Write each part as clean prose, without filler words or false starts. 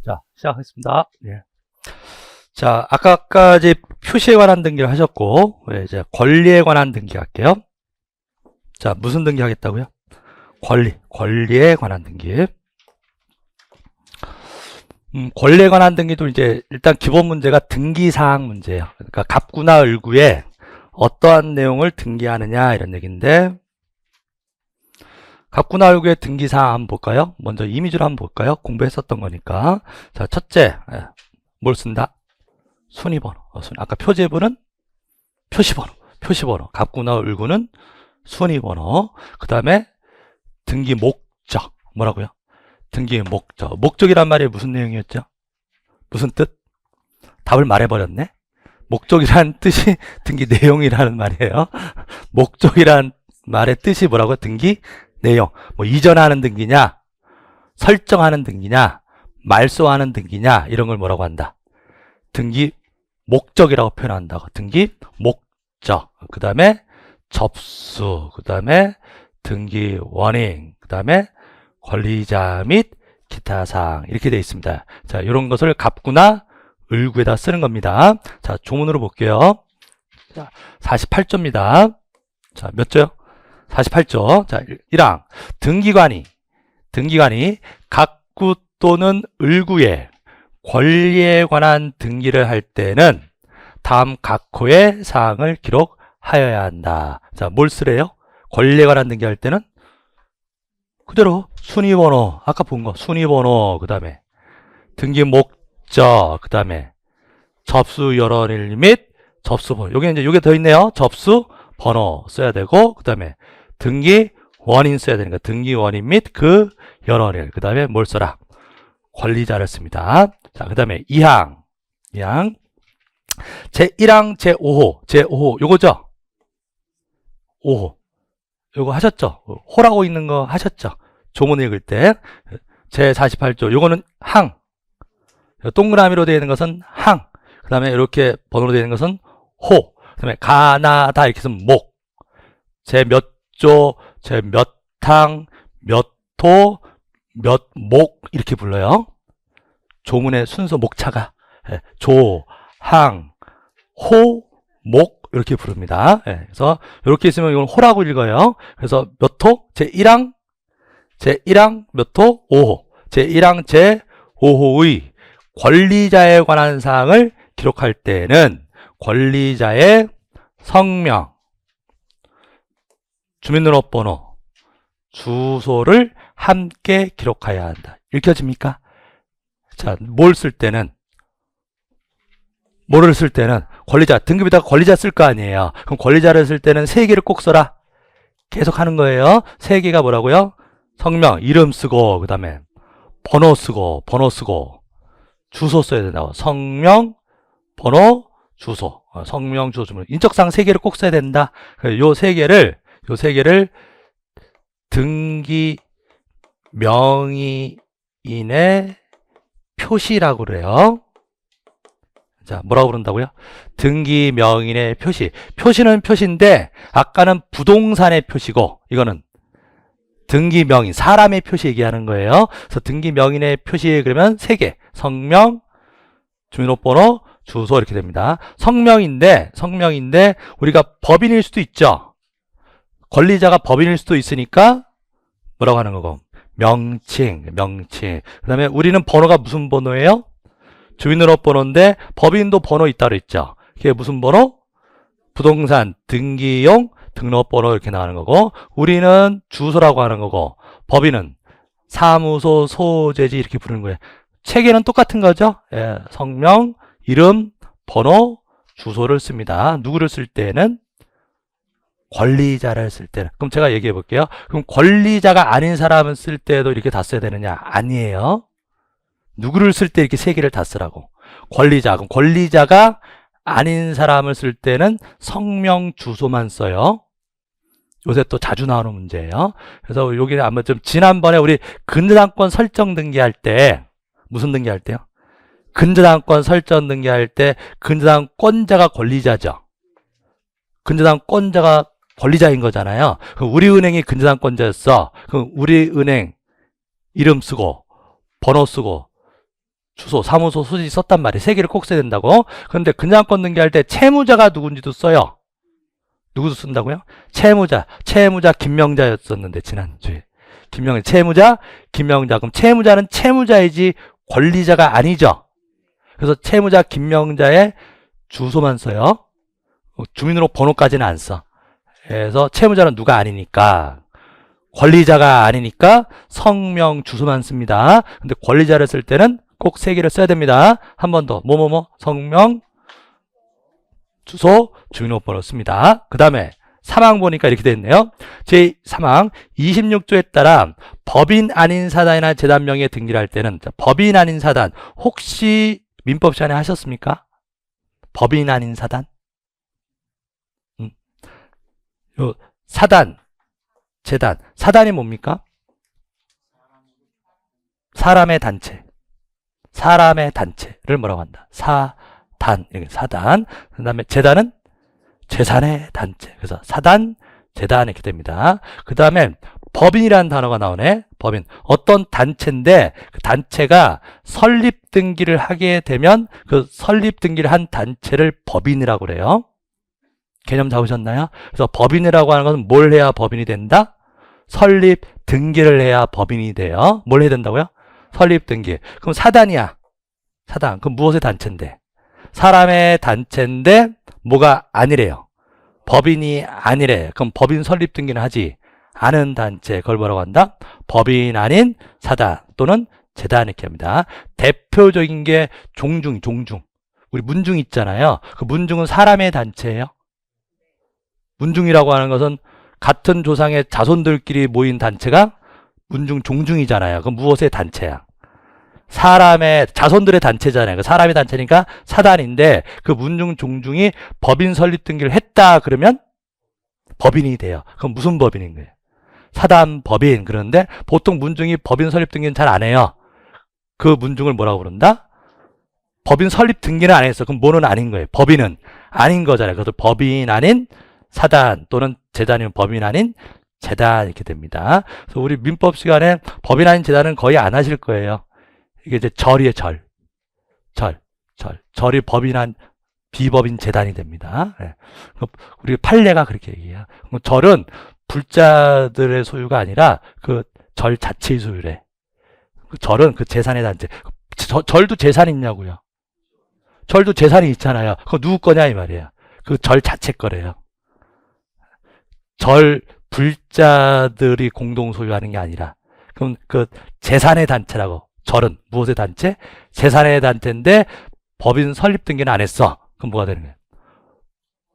자, 시작하겠습니다. 예. 자, 아까까지 표시에 관한 등기를 하셨고, 이제 권리에 관한 등기 할게요. 자, 무슨 등기 하겠다고요? 권리에 관한 등기. 권리에 관한 등기도 이제 일단 기본 문제가 등기사항 문제예요. 그러니까 갑구나 을구에 어떠한 내용을 등기하느냐 이런 얘기인데, 갑구나 을구의 등기사항 한번 볼까요? 먼저 이미지로 한번 볼까요? 공부했었던 거니까. 자, 첫째, 뭘 쓴다? 순위번호. 아까 표제부는 표시번호. 갑구나 을구는 순위번호. 그 다음에 등기 목적. 뭐라고요? 등기 목적. 목적이란 말이 무슨 내용이었죠? 무슨 뜻? 답을 말해버렸네? 목적이란 뜻이 등기 내용이라는 말이에요. 목적이란 말의 뜻이 뭐라고요? 등기 내용. 뭐 이전하는 등기냐, 설정하는 등기냐, 말소하는 등기냐, 이런 걸 뭐라고 한다? 등기 목적이라고 표현한다고. 등기 목적. 그 다음에 접수. 그 다음에 등기 원인. 그 다음에 권리자 및 기타 사항. 이렇게 되어 있습니다. 자, 이런 것을 갑구나 을구에다 쓰는 겁니다. 자, 조문으로 볼게요. 자, 48조입니다. 자, 몇 조요? 48조. 자, 1항. 등기관이 갑구 또는 을구에 권리에 관한 등기를 할 때는 다음 각호의 사항을 기록하여야 한다. 자, 뭘 쓰래요? 권리에 관한 등기할 때는 그대로 순위번호, 아까 본 거 순위번호, 그 다음에 등기 목적, 그 다음에 접수 여론일 및 접수번호. 여기 이제 요게 더 있네요. 접수번호 써야 되고, 그 다음에 등기 원인 써야 되니까 등기 원인 및 그 여론일. 그 다음에 뭘 써라? 권리자를 씁니다. 자, 그 다음에 2항. 제1항 제5호 요거죠? 5호. 요거 하셨죠? 호라고 있는 거 하셨죠? 조문 읽을 때. 제48조. 요거는 항. 동그라미로 되어 있는 것은 항. 그 다음에 이렇게 번호로 되어 있는 것은 호. 그 다음에 가나다 이렇게 쓰면 목. 제 몇 조, 제 몇 항, 몇 호, 몇 목 이렇게 불러요. 조문의 순서 목차가 조, 항, 호, 목 이렇게 부릅니다. 그래서 이렇게 있으면 이건 호라고 읽어요. 그래서 몇 호? 제1항 몇 호? 5호. 제1항 제5호의 권리자에 관한 사항을 기록할 때는 권리자의 성명, 주민등록번호, 주소를 함께 기록해야 한다. 읽혀집니까? 자, 뭐를 쓸 때는 권리자, 등급에다가 권리자 쓸 거 아니에요. 그럼 권리자를 쓸 때는 세 개를 꼭 써라. 계속 하는 거예요. 세 개가 뭐라고요? 성명, 이름 쓰고, 그 다음에 번호 쓰고, 주소 써야 된다고. 성명, 번호, 주소. 성명, 주소, 주문. 인적사항 세 개를 꼭 써야 된다. 요 세 개를 등기 명의인의 표시라고 그래요. 자, 뭐라고 그런다고요? 등기 명의인의 표시. 표시는 표시인데 아까는 부동산의 표시고 이거는 등기 명의, 사람의 표시 얘기하는 거예요. 그래서 등기 명의인의 표시 그러면 세 개. 성명, 주민등록번호, 주소 이렇게 됩니다. 성명인데 우리가 법인일 수도 있죠. 권리자가 법인일 수도 있으니까 뭐라고 하는 거고? 명칭. 그 다음에 우리는 번호가 무슨 번호예요? 주민등록번호인데 법인도 번호 있다고 했죠. 그게 무슨 번호? 부동산 등기용 등록번호 이렇게 나가는 거고, 우리는 주소라고 하는 거고, 법인은 사무소 소재지 이렇게 부르는 거예요. 체계는 똑같은 거죠. 성명, 이름, 번호, 주소를 씁니다. 누구를 쓸 때는? 권리자를 쓸 때는. 그럼 제가 얘기해 볼게요. 그럼 권리자가 아닌 사람을 쓸 때도 이렇게 다 써야 되느냐? 아니에요. 누구를 쓸 때 이렇게 세 개를 다 쓰라고. 권리자. 그럼 권리자가 아닌 사람을 쓸 때는 성명, 주소만 써요. 요새 또 자주 나오는 문제예요. 그래서 여기는 아마 좀 지난번에 우리 근저당권 설정 등기할 때 무슨 등기할 때요? 근저당권 설정 등기할 때 근저당권자가 권리자죠. 근저당권자가 권리자인 거잖아요. 그럼 우리은행이 근저당권자였어. 그럼 우리은행 이름 쓰고 번호 쓰고 주소, 사무소, 소지 썼단 말이에요. 세 개를 꼭 써야 된다고. 그런데 그냥권 등기할 때 채무자가 누군지도 써요. 누구도 쓴다고요? 채무자 김명자였었는데 지난주에. 채무자 김명자. 그럼 채무자는 채무자이지 권리자가 아니죠. 그래서 채무자 김명자의 주소만 써요. 주민등록 번호까지는 안 써. 그래서 채무자는 누가 아니니까, 권리자가 아니니까 성명 주소만 씁니다. 근데 권리자를 쓸 때는 꼭 세 개를 써야 됩니다. 한 번 더. 성명 주소 주민등록번호 씁니다. 그 다음에 사망 보니까 이렇게 되어 있네요. 제3항 26조에 따라 법인 아닌 사단이나 재단 명의의 등기를 할 때는, 법인 아닌 사단 혹시 민법 시간에 하셨습니까? 법인 아닌 사단? 요 사단, 재단. 사단이 뭡니까? 사람의 단체. 사람의 단체를 뭐라고 한다? 사단. 사단. 그 다음에 재단은 재산의 단체. 그래서 사단, 재단 이렇게 됩니다. 그 다음에 법인이라는 단어가 나오네. 법인. 어떤 단체인데 그 단체가 설립 등기를 하게 되면 그 설립 등기를 한 단체를 법인이라고 그래요. 개념 잡으셨나요? 그래서 법인이라고 하는 것은 뭘 해야 법인이 된다? 설립 등기를 해야 법인이 돼요. 뭘 해야 된다고요? 설립 등기. 그럼 사단이야. 사단. 그럼 무엇의 단체인데? 사람의 단체인데 뭐가 아니래요. 법인이 아니래. 그럼 법인 설립 등기는 하지 않은 단체. 그걸 뭐라고 한다? 법인 아닌 사단 또는 재단 이렇게 합니다. 대표적인 게 종중. 우리 문중 있잖아요. 그 문중은 사람의 단체예요. 문중이라고 하는 것은 같은 조상의 자손들끼리 모인 단체가 문중, 종중이잖아요. 그럼 무엇의 단체야? 사람의, 자손들의 단체잖아요. 그 사람의 단체니까 사단인데 그 문중, 종중이 법인 설립 등기를 했다 그러면 법인이 돼요. 그럼 무슨 법인인 거예요? 사단 법인. 그런데 보통 문중이 법인 설립 등기는 잘 안 해요. 그 문중을 뭐라고 부른다? 법인 설립 등기는 안 했어. 그럼 뭐는 아닌 거예요? 법인은 아닌 거잖아요. 그래서 법인 아닌 사단 또는 재단이면 법인 아닌 재단 이렇게 됩니다. 그래서 우리 민법 시간에 법인 아닌 재단은 거의 안 하실 거예요. 이게 이제 절이에요. 절이 법인한 비법인 재단이 됩니다. 네. 우리 판례가 그렇게 얘기해요. 절은 불자들의 소유가 아니라 그 절 자체의 소유래. 절은 그 재산의 단체. 절도 재산이 있냐고요. 절도 재산이 있잖아요. 그거 누구 거냐 이 말이에요. 그 절 자체 거래요. 절 불자들이 공동 소유하는 게 아니라, 그럼 그 재산의 단체라고. 절은 무엇의 단체? 재산의 단체인데 법인 설립 등기는 안 했어. 그럼 뭐가 되는 거예요?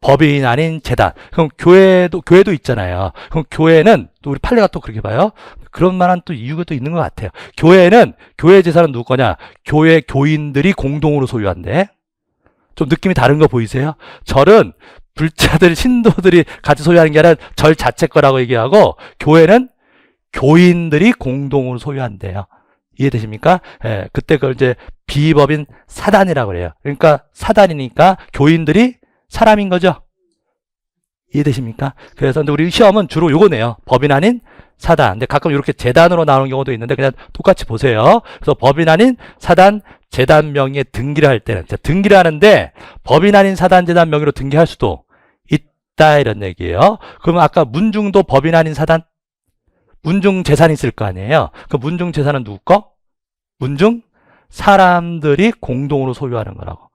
법인 아닌 재단. 그럼 교회도 있잖아요. 그럼 교회는 또 우리 판례가 또 그렇게 봐요. 그런 만한 또 이유가 또 있는 것 같아요. 교회 재산은 누구 거냐? 교회 교인들이 공동으로 소유한대. 좀 느낌이 다른 거 보이세요? 절은 불자들, 신도들이 같이 소유하는 게 아니라 절 자체 거라고 얘기하고, 교회는 교인들이 공동으로 소유한대요. 이해되십니까? 예, 그때 그걸 이제 비법인 사단이라고 그래요. 그러니까 사단이니까 교인들이 사람인 거죠. 이해되십니까? 그래서 근데 우리 시험은 주로 요거네요. 법인 아닌 사단. 근데 가끔 이렇게 재단으로 나오는 경우도 있는데 그냥 똑같이 보세요. 그래서 법인 아닌 사단, 재단 명의의 등기를 할 때는, 등기를 하는데 법인 아닌 사단, 재단 명의로 등기할 수도 있다 이런 얘기예요. 그러면 아까 문중도 법인 아닌 사단, 문중 재산이 있을 거 아니에요. 그 문중 재산은 누구 거? 문중 사람들이 공동으로 소유하는 거라고.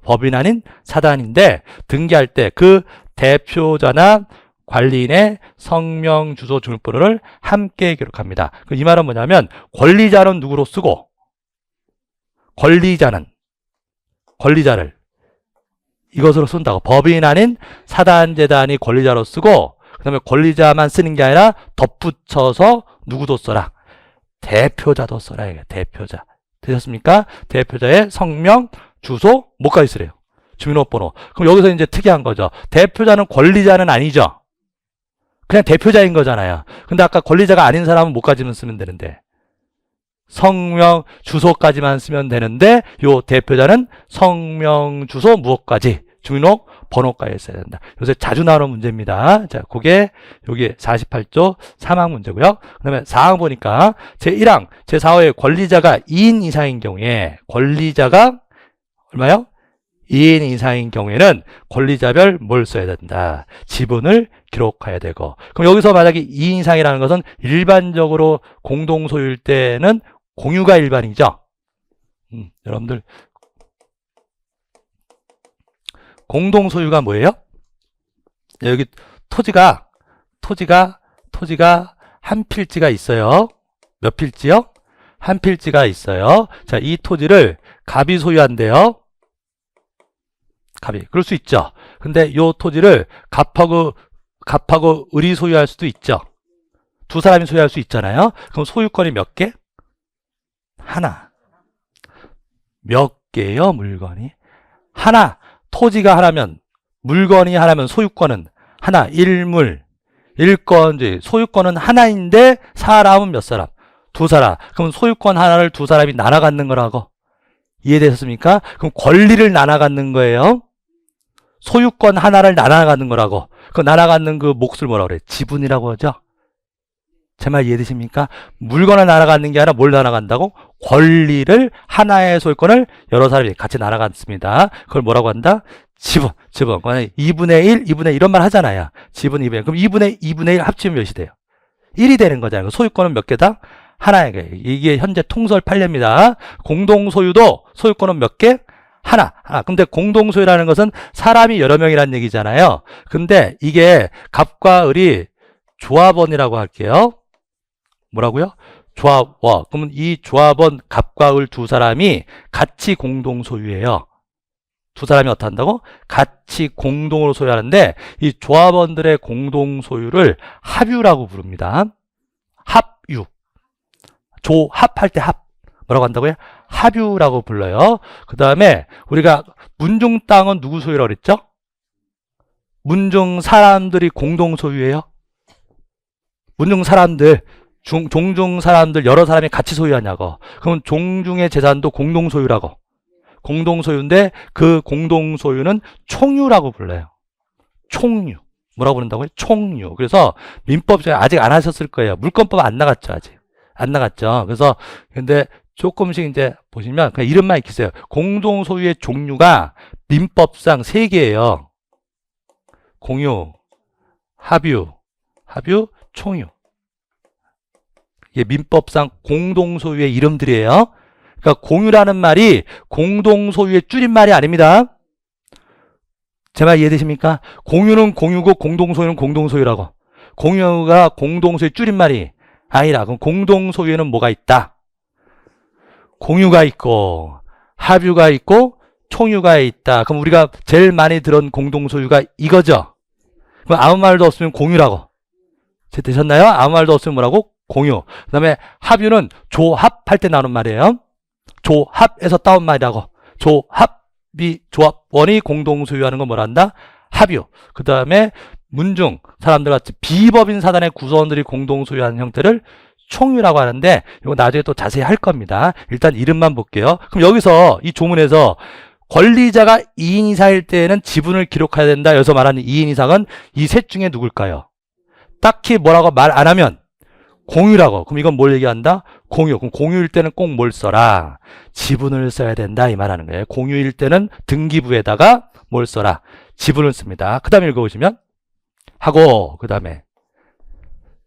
법인 아닌 사단인데 등기할 때 그 대표자나 관리인의 성명, 주소, 주민번호를 함께 기록합니다. 이 말은 뭐냐면 권리자는 누구로 쓰고, 권리자를 이것으로 쓴다고. 법인 아닌 사단, 재단이 권리자로 쓰고, 그 다음에 권리자만 쓰는 게 아니라 덧붙여서 누구도 써라. 대표자도 써라. 이게 대표자. 되셨습니까? 대표자의 성명, 주소, 뭐까지 쓰래요? 주민등록번호. 그럼 여기서 이제 특이한 거죠. 대표자는 권리자는 아니죠. 그냥 대표자인 거잖아요. 근데 아까 권리자가 아닌 사람은 뭐까지만 쓰면 되는데, 성명, 주소까지만 쓰면 되는데 요 대표자는 성명, 주소, 무엇까지? 주민등록 번호가에 있어야 된다. 요새 자주 나오는 문제입니다. 자, 그게 여기 48조 3항 문제고요. 그 다음에 4항 보니까 제1항, 제4호의 권리자가 2인 이상인 경우에 권리자가 얼마요? 2인 이상인 경우에는 권리자별 뭘 써야 된다. 지분을 기록해야 되고. 그럼 여기서 만약에 2인 이상이라는 것은 일반적으로 공동소유일 때는 공유가 일반이죠. 여러분들 공동소유가 뭐예요? 여기 토지가 한 필지가 있어요. 몇 필지요? 한 필지가 있어요. 자, 이 토지를 갑이 소유한대요. 갑이. 그럴 수 있죠. 근데 요 토지를 갑하고 을이 소유할 수도 있죠. 두 사람이 소유할 수 있잖아요. 그럼 소유권이 몇 개? 하나. 몇 개요, 물건이? 하나. 토지가 하나면, 물건이 하나면 소유권은 하나. 일물. 일건지. 소유권은 하나인데 사람은 몇 사람? 두 사람. 그럼 소유권 하나를 두 사람이 나눠 갖는 거라고. 이해되셨습니까? 그럼 권리를 나눠 갖는 거예요. 소유권 하나를 나눠 갖는 거라고. 그 나눠 갖는 그 몫을 뭐라고 그래? 지분이라고 하죠. 제 말 이해되십니까? 물건을 나눠 갖는 게 아니라 뭘 나눠 간다고? 권리를, 하나의 소유권을 여러 사람이 같이 나눠 갖습니다. 그걸 뭐라고 한다? 지분. 2분의 1, 2분의 1 이런 말 하잖아요. 지분 2분의 1. 그럼 2분의 1 합치면 몇이 돼요? 1이 되는 거잖아요. 소유권은 몇 개다? 하나에게. 이게 현재 통설 판례입니다. 공동소유도 소유권은 몇 개? 하나. 근데 공동소유라는 것은 사람이 여러 명이라는 얘기잖아요. 근데 이게 갑과 을이 조합원이라고 할게요. 뭐라고요? 조합원. 그러면 이 조합원 갑과 을 두 사람이 같이 공동소유예요. 두 사람이 어떻게 한다고? 같이 공동으로 소유하는데 이 조합원들의 공동소유를 합유라고 부릅니다. 합유. 조합할 때 합. 뭐라고 한다고요? 합유라고 불러요. 그 다음에 우리가 문중 땅은 누구 소유라고 그랬죠? 문중 사람들이 공동 소유예요. 문중 사람들, 종중 사람들 여러 사람이 같이 소유하냐고. 그럼 종중의 재산도 공동 소유라고. 공동 소유인데 그 공동 소유는 총유라고 불러요. 총유. 뭐라고 부른다고요? 총유. 그래서 민법 중에 아직 안 하셨을 거예요. 물권법 안 나갔죠, 아직. 안 나갔죠. 그래서 근데 조금씩 이제 보시면 그냥 이름만 익히세요. 공동 소유의 종류가 민법상 3개예요. 공유, 합유, 총유. 이게 민법상 공동 소유의 이름들이에요. 그러니까 공유라는 말이 공동 소유의 줄임말이 아닙니다. 제 말 이해되십니까? 공유는 공유고 공동 소유는 공동 소유라고. 공유가 공동 소유의 줄임말이 아니라 그럼 공동 소유에는 뭐가 있다? 공유가 있고 합유가 있고 총유가 있다. 그럼 우리가 제일 많이 들은 공동 소유가 이거죠. 그럼 아무 말도 없으면 공유라고. 되셨나요? 아무 말도 없으면 뭐라고? 공유. 그 다음에 합유는 조합할 때 나오는 말이에요. 조합에서 따온 말이라고. 조합원이 공동 소유하는 건 뭐라 한다? 합유. 그 다음에 문중 사람들 같이 비법인 사단의 구성원들이 공동 소유하는 형태를 총유라고 하는데 이거 나중에 또 자세히 할 겁니다. 일단 이름만 볼게요. 그럼 여기서 이 조문에서 권리자가 2인 이상일 때에는 지분을 기록해야 된다. 여기서 말하는 2인 이상은 이 셋 중에 누굴까요? 딱히 뭐라고 말 안 하면 공유라고. 그럼 이건 뭘 얘기한다? 공유. 그럼 공유일 때는 꼭 뭘 써라? 지분을 써야 된다. 이 말하는 거예요. 공유일 때는 등기부에다가 뭘 써라? 지분을 씁니다. 그 다음에 읽어보시면 하고 그 다음에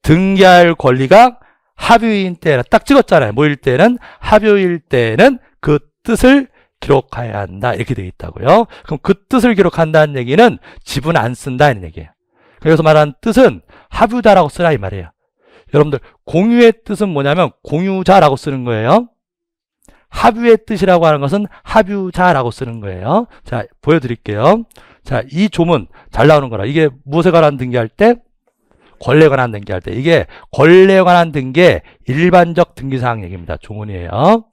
등기할 권리가 합유일 때는 딱 찍었잖아요. 뭐일 때는 합유일 때는 그 뜻을 기록해야 한다. 이렇게 되어 있다고요. 그럼 그 뜻을 기록한다는 얘기는 지분 안 쓴다 이런 얘기예요. 그래서 말하는 뜻은 합유자라고 쓰라 이 말이에요. 여러분들 공유의 뜻은 뭐냐면 공유자라고 쓰는 거예요. 합유의 뜻이라고 하는 것은 합유자라고 쓰는 거예요. 자, 보여드릴게요. 자, 이 조문 잘 나오는 거라. 이게 무엇에 관한 등기할 때? 권리에 관한 등기할 때. 이게 권리에 관한 등기의 일반적 등기사항 얘기입니다. 조문이에요.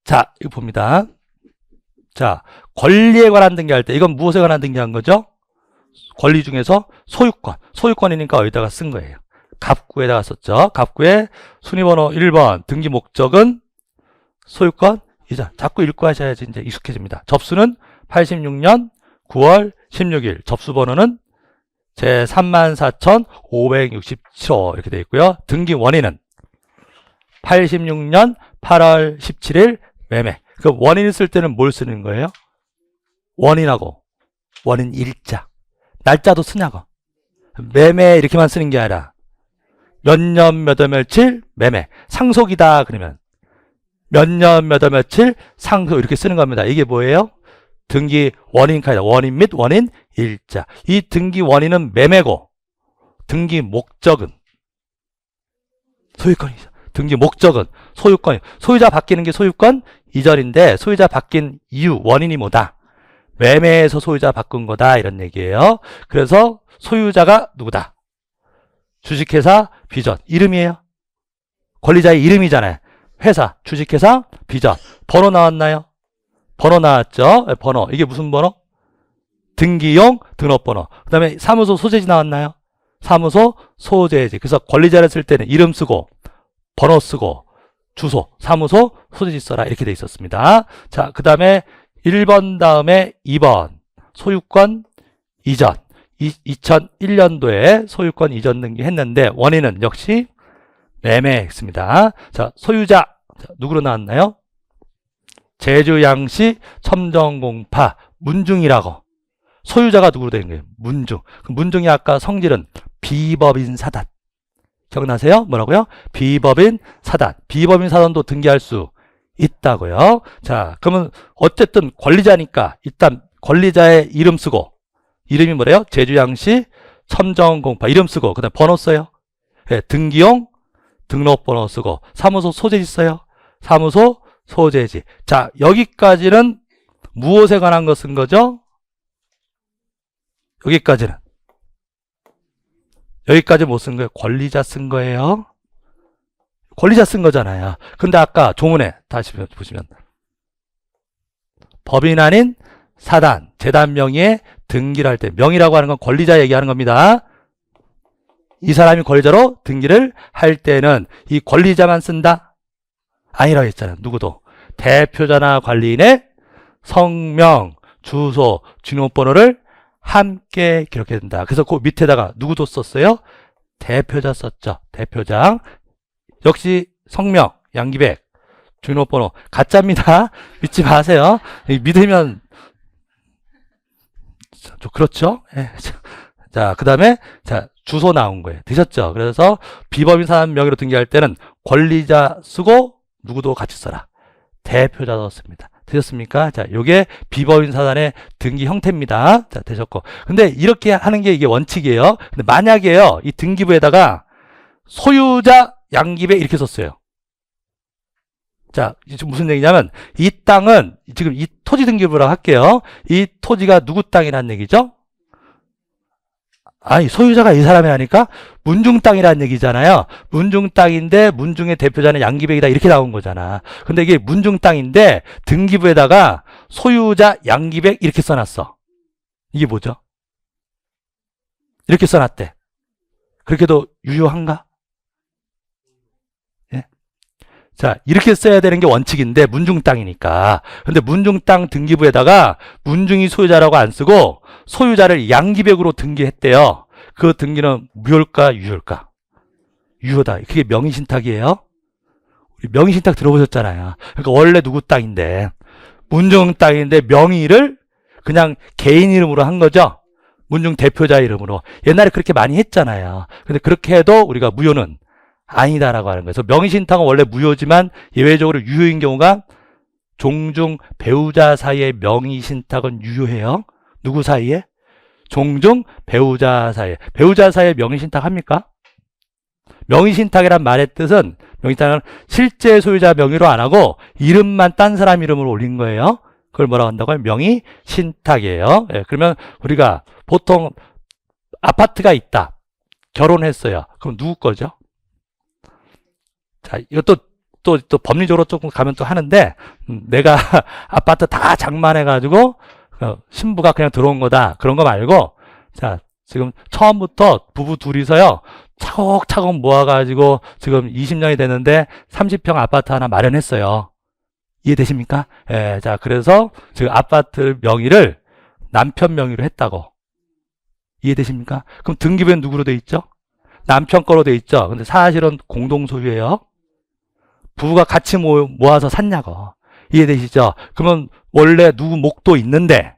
자, 이거 봅니다. 자, 권리에 관한 등기할 때 이건 무엇에 관한 등기한 거죠? 권리 중에서 소유권. 소유권이니까 어디다가 쓴 거예요. 갑구에다가 썼죠. 갑구에 순위번호 1번 등기 목적은 소유권 이자. 자꾸 읽고 하셔야지 이제 익숙해집니다. 접수는 86년 9월 16일. 접수 번호는 제 34,567호 이렇게 되어 있고요. 등기 원인은 86년 8월 17일 매매. 그 원인을 쓸 때는 뭘 쓰는 거예요? 원인하고 원인 일자. 날짜도 쓰냐고. 매매 이렇게만 쓰는 게 아니라 몇 년 몇 월 며칠 매매. 상속이다 그러면 몇 년 몇 월 며칠 상속 이렇게 쓰는 겁니다. 이게 뭐예요? 등기 원인 카이다. 원인 및 원인 일자. 이 등기 원인은 매매고 등기 목적은 소유권이죠. 등기 목적은 소유권. 소유자 바뀌는 게 소유권 이전인데 소유자 바뀐 이유 원인이 뭐다? 매매에서 소유자 바꾼 거다 이런 얘기예요. 그래서 소유자가 누구다? 주식회사 비전. 이름이에요. 권리자의 이름이잖아요. 회사, 주식회사 비전. 번호 나왔나요? 번호 나왔죠? 번호. 이게 무슨 번호? 등기용 등록번호. 그 다음에 사무소 소재지 나왔나요? 사무소 소재지. 그래서 권리자를 쓸 때는 이름 쓰고 번호 쓰고 주소, 사무소 소재지 써라 이렇게 돼 있었습니다. 자, 그 다음에 1번 다음에 2번 소유권 이전. 2001년도에 소유권 이전 등기했는데 원인은 역시 매매했습니다. 자, 소유자 누구로 나왔나요? 제주양시 첨정공파 문중이라고. 소유자가 누구로 된 거예요? 문중. 문중이 아까 성질은 비법인 사단. 기억나세요? 뭐라고요? 비법인 사단. 비법인 사단도 등기할 수 있다고요. 자, 그러면 어쨌든 권리자니까 일단 권리자의 이름 쓰고 이름이 뭐래요? 제주양시 첨정공파 이름 쓰고 그 다음에 번호 써요. 네, 등기용 등록번호 쓰고 사무소 소재지 써요. 사무소 소재지. 자, 여기까지는 무엇에 관한 거 쓴 거죠? 여기까지는. 여기까지 못 쓴 거예요? 권리자 쓴 거예요. 권리자 쓴 거잖아요. 근데 아까 조문에 다시 보시면 법인 아닌 사단, 재단 명의의 등기를 할 때 명의라고 하는 건 권리자 얘기하는 겁니다. 이 사람이 권리자로 등기를 할 때는 이 권리자만 쓴다? 아니라고 했잖아요. 누구도. 대표자나 관리인의 성명, 주소, 주민번호를 함께 기록해야 된다. 그래서 그 밑에다가 누구도 썼어요? 대표자 썼죠. 대표장. 역시 성명, 양기백, 주민번호 가짜입니다. 믿지 마세요. 믿으면 좀 그렇죠? 네. 자, 그 다음에 자 주소 나온 거예요. 되셨죠? 그래서 비법인 사람 명의로 등기할 때는 권리자 쓰고 누구도 같이 써라. 대표자 넣었습니다. 되셨습니까? 자, 요게 비법인 사단의 등기 형태입니다. 자, 되셨고. 근데 이렇게 하는 게 이게 원칙이에요. 근데 만약에요, 이 등기부에다가 소유자 양기백 이렇게 썼어요. 자, 지금 무슨 얘기냐면 이 땅은 지금 이 토지 등기부라고 할게요. 이 토지가 누구 땅이라는 얘기죠? 아니, 소유자가 이 사람이라니까 문중 땅이라는 얘기잖아요. 문중 땅인데 문중의 대표자는 양기백이다 이렇게 나온 거잖아. 근데 이게 문중 땅인데 등기부에다가 소유자 양기백 이렇게 써놨어. 이게 뭐죠? 이렇게 써놨대. 그렇게도 유효한가? 예? 자, 이렇게 써야 되는 게 원칙인데 문중 땅이니까. 근데 문중 땅 등기부에다가 문중이 소유자라고 안 쓰고 소유자를 양기백으로 등기했대요. 그 등기는 무효일까 유효일까? 유효다. 그게 명의신탁이에요. 우리 명의신탁 들어보셨잖아요. 그러니까 원래 누구 땅인데 문중 땅인데 명의를 그냥 개인 이름으로 한 거죠. 문중 대표자 이름으로. 옛날에 그렇게 많이 했잖아요. 근데 그렇게 해도 우리가 무효는 아니다라고 하는 거예요. 그래서 명의신탁은 원래 무효지만 예외적으로 유효인 경우가 종중 배우자 사이의 명의신탁은 유효해요. 누구 사이에? 종중 배우자 사이에. 배우자 사이에 명의신탁 합니까? 명의신탁이란 말의 뜻은 명의신탁은 실제 소유자 명의로 안 하고 이름만 딴 사람 이름으로 올린 거예요. 그걸 뭐라고 한다고요? 명의신탁이에요. 예, 그러면 우리가 보통 아파트가 있다. 결혼했어요. 그럼 누구 거죠? 자, 이것도 또 법리적으로 조금 가면 또 하는데 내가 아파트 다 장만해가지고 신부가 그냥 들어온 거다. 그런 거 말고 자, 지금 처음부터 부부 둘이서요. 차곡차곡 모아가지고 지금 20년이 됐는데 30평 아파트 하나 마련했어요. 이해되십니까? 예, 자, 그래서 지금 아파트 명의를 남편 명의로 했다고. 이해되십니까? 그럼 등기부엔 누구로 돼 있죠? 남편 거로 돼 있죠. 근데 사실은 공동 소유예요. 부부가 같이 모아서 샀냐고. 이해되시죠? 그러면 원래 누구 목도 있는데,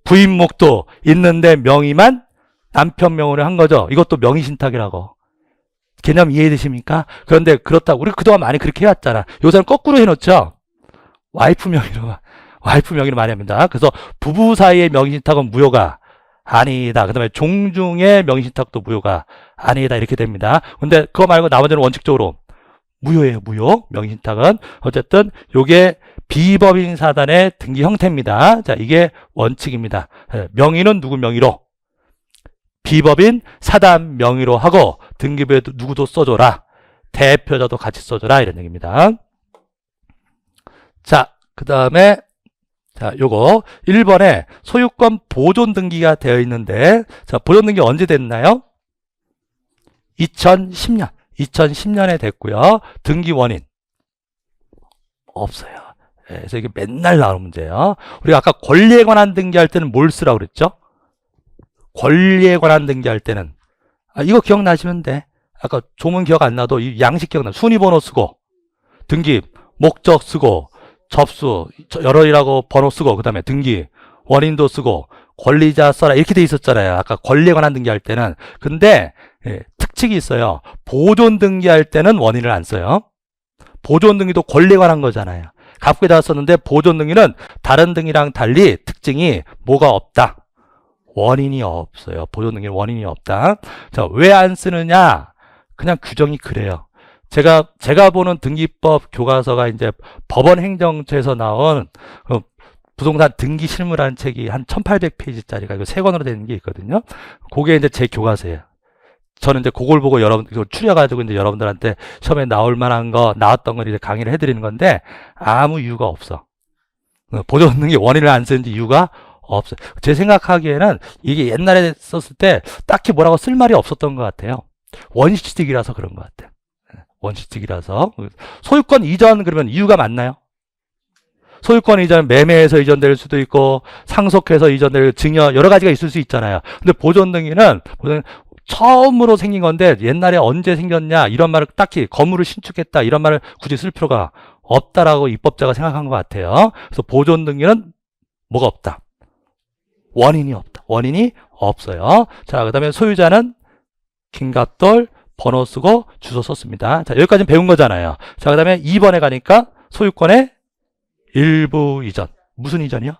부인 목도 있는데 명의만 남편 명의로 한 거죠. 이것도 명의신탁이라고. 개념 이해되십니까? 그런데 그렇다고 우리 그동안 많이 그렇게 해왔잖아. 요새는 거꾸로 해놓죠. 와이프 명의로 많이 합니다. 그래서 부부 사이의 명의신탁은 무효가 아니다. 그 다음에 종중의 명의신탁도 무효가 아니다. 이렇게 됩니다. 근데 그거 말고 나머지는 원칙적으로 무효예요. 무효. 명의신탁은. 어쨌든 요게 비법인 사단의 등기 형태입니다. 자, 이게 원칙입니다. 명의는 누구 명의로? 비법인 사단 명의로 하고 등기부에 누구도 써줘라. 대표자도 같이 써줘라. 이런 얘기입니다. 자, 그 다음에 자, 요거 1번에 소유권 보존 등기가 되어 있는데, 자, 보존 등기 언제 됐나요? 2010년에 됐고요. 등기 원인 없어요. 그래서 이게 맨날 나오는 문제예요. 우리가 아까 권리에 관한 등기할 때는 뭘 쓰라고 그랬죠? 권리에 관한 등기할 때는 이거 기억나시면 돼. 아까 조문 기억 안 나도 이 양식 기억나. 순위번호 쓰고 등기 목적 쓰고 접수 열흘이라고 번호 쓰고 그 다음에 등기 원인도 쓰고 권리자 써라 이렇게 돼 있었잖아요. 아까 권리에 관한 등기할 때는. 근데 특징이 있어요. 보존 등기할 때는 원인을 안 써요. 보존 등기도 권리에 관한 거잖아요. 갑구에다가 썼는데 보존 등기는 다른 등기랑 달리 특징이 뭐가 없다. 원인이 없어요. 보존 등기는 원인이 없다. 자, 왜 안 쓰느냐? 그냥 규정이 그래요. 제가 보는 등기법 교과서가 이제 법원 행정처에서 나온 부동산 등기 실무라는 책이 한 1800페이지짜리가 이거 3권으로 되는 게 있거든요. 그게 이제 제 교과서예요. 저는 이제 그걸 보고 여러분들 추려가지고 이제 여러분들한테 시험에 나올 만한 거, 나왔던 걸 이제 강의를 해드리는 건데 아무 이유가 없어. 보존 등기 원인을 안 쓰는지 이유가 없어요. 제 생각하기에는 이게 옛날에 썼을 때 딱히 뭐라고 쓸 말이 없었던 것 같아요. 원시적이라서 그런 것 같아요. 원시적이라서. 소유권 이전 그러면 이유가 맞나요? 소유권 이전 매매해서 이전될 수도 있고 상속해서 이전될 증여 여러 가지가 있을 수 있잖아요. 근데 보존 등기는 처음으로 생긴 건데 옛날에 언제 생겼냐 이런 말을 딱히 건물을 신축했다 이런 말을 굳이 쓸 필요가 없다라고 입법자가 생각한 것 같아요. 그래서 보존 등기는 뭐가 없다. 원인이 없다. 원인이 없어요. 자, 그 다음에 소유자는 김갑돌 번호 쓰고 주소 썼습니다. 자, 여기까지는 배운 거잖아요. 자, 그 다음에 2번에 가니까 소유권의 일부 이전. 무슨 이전이요?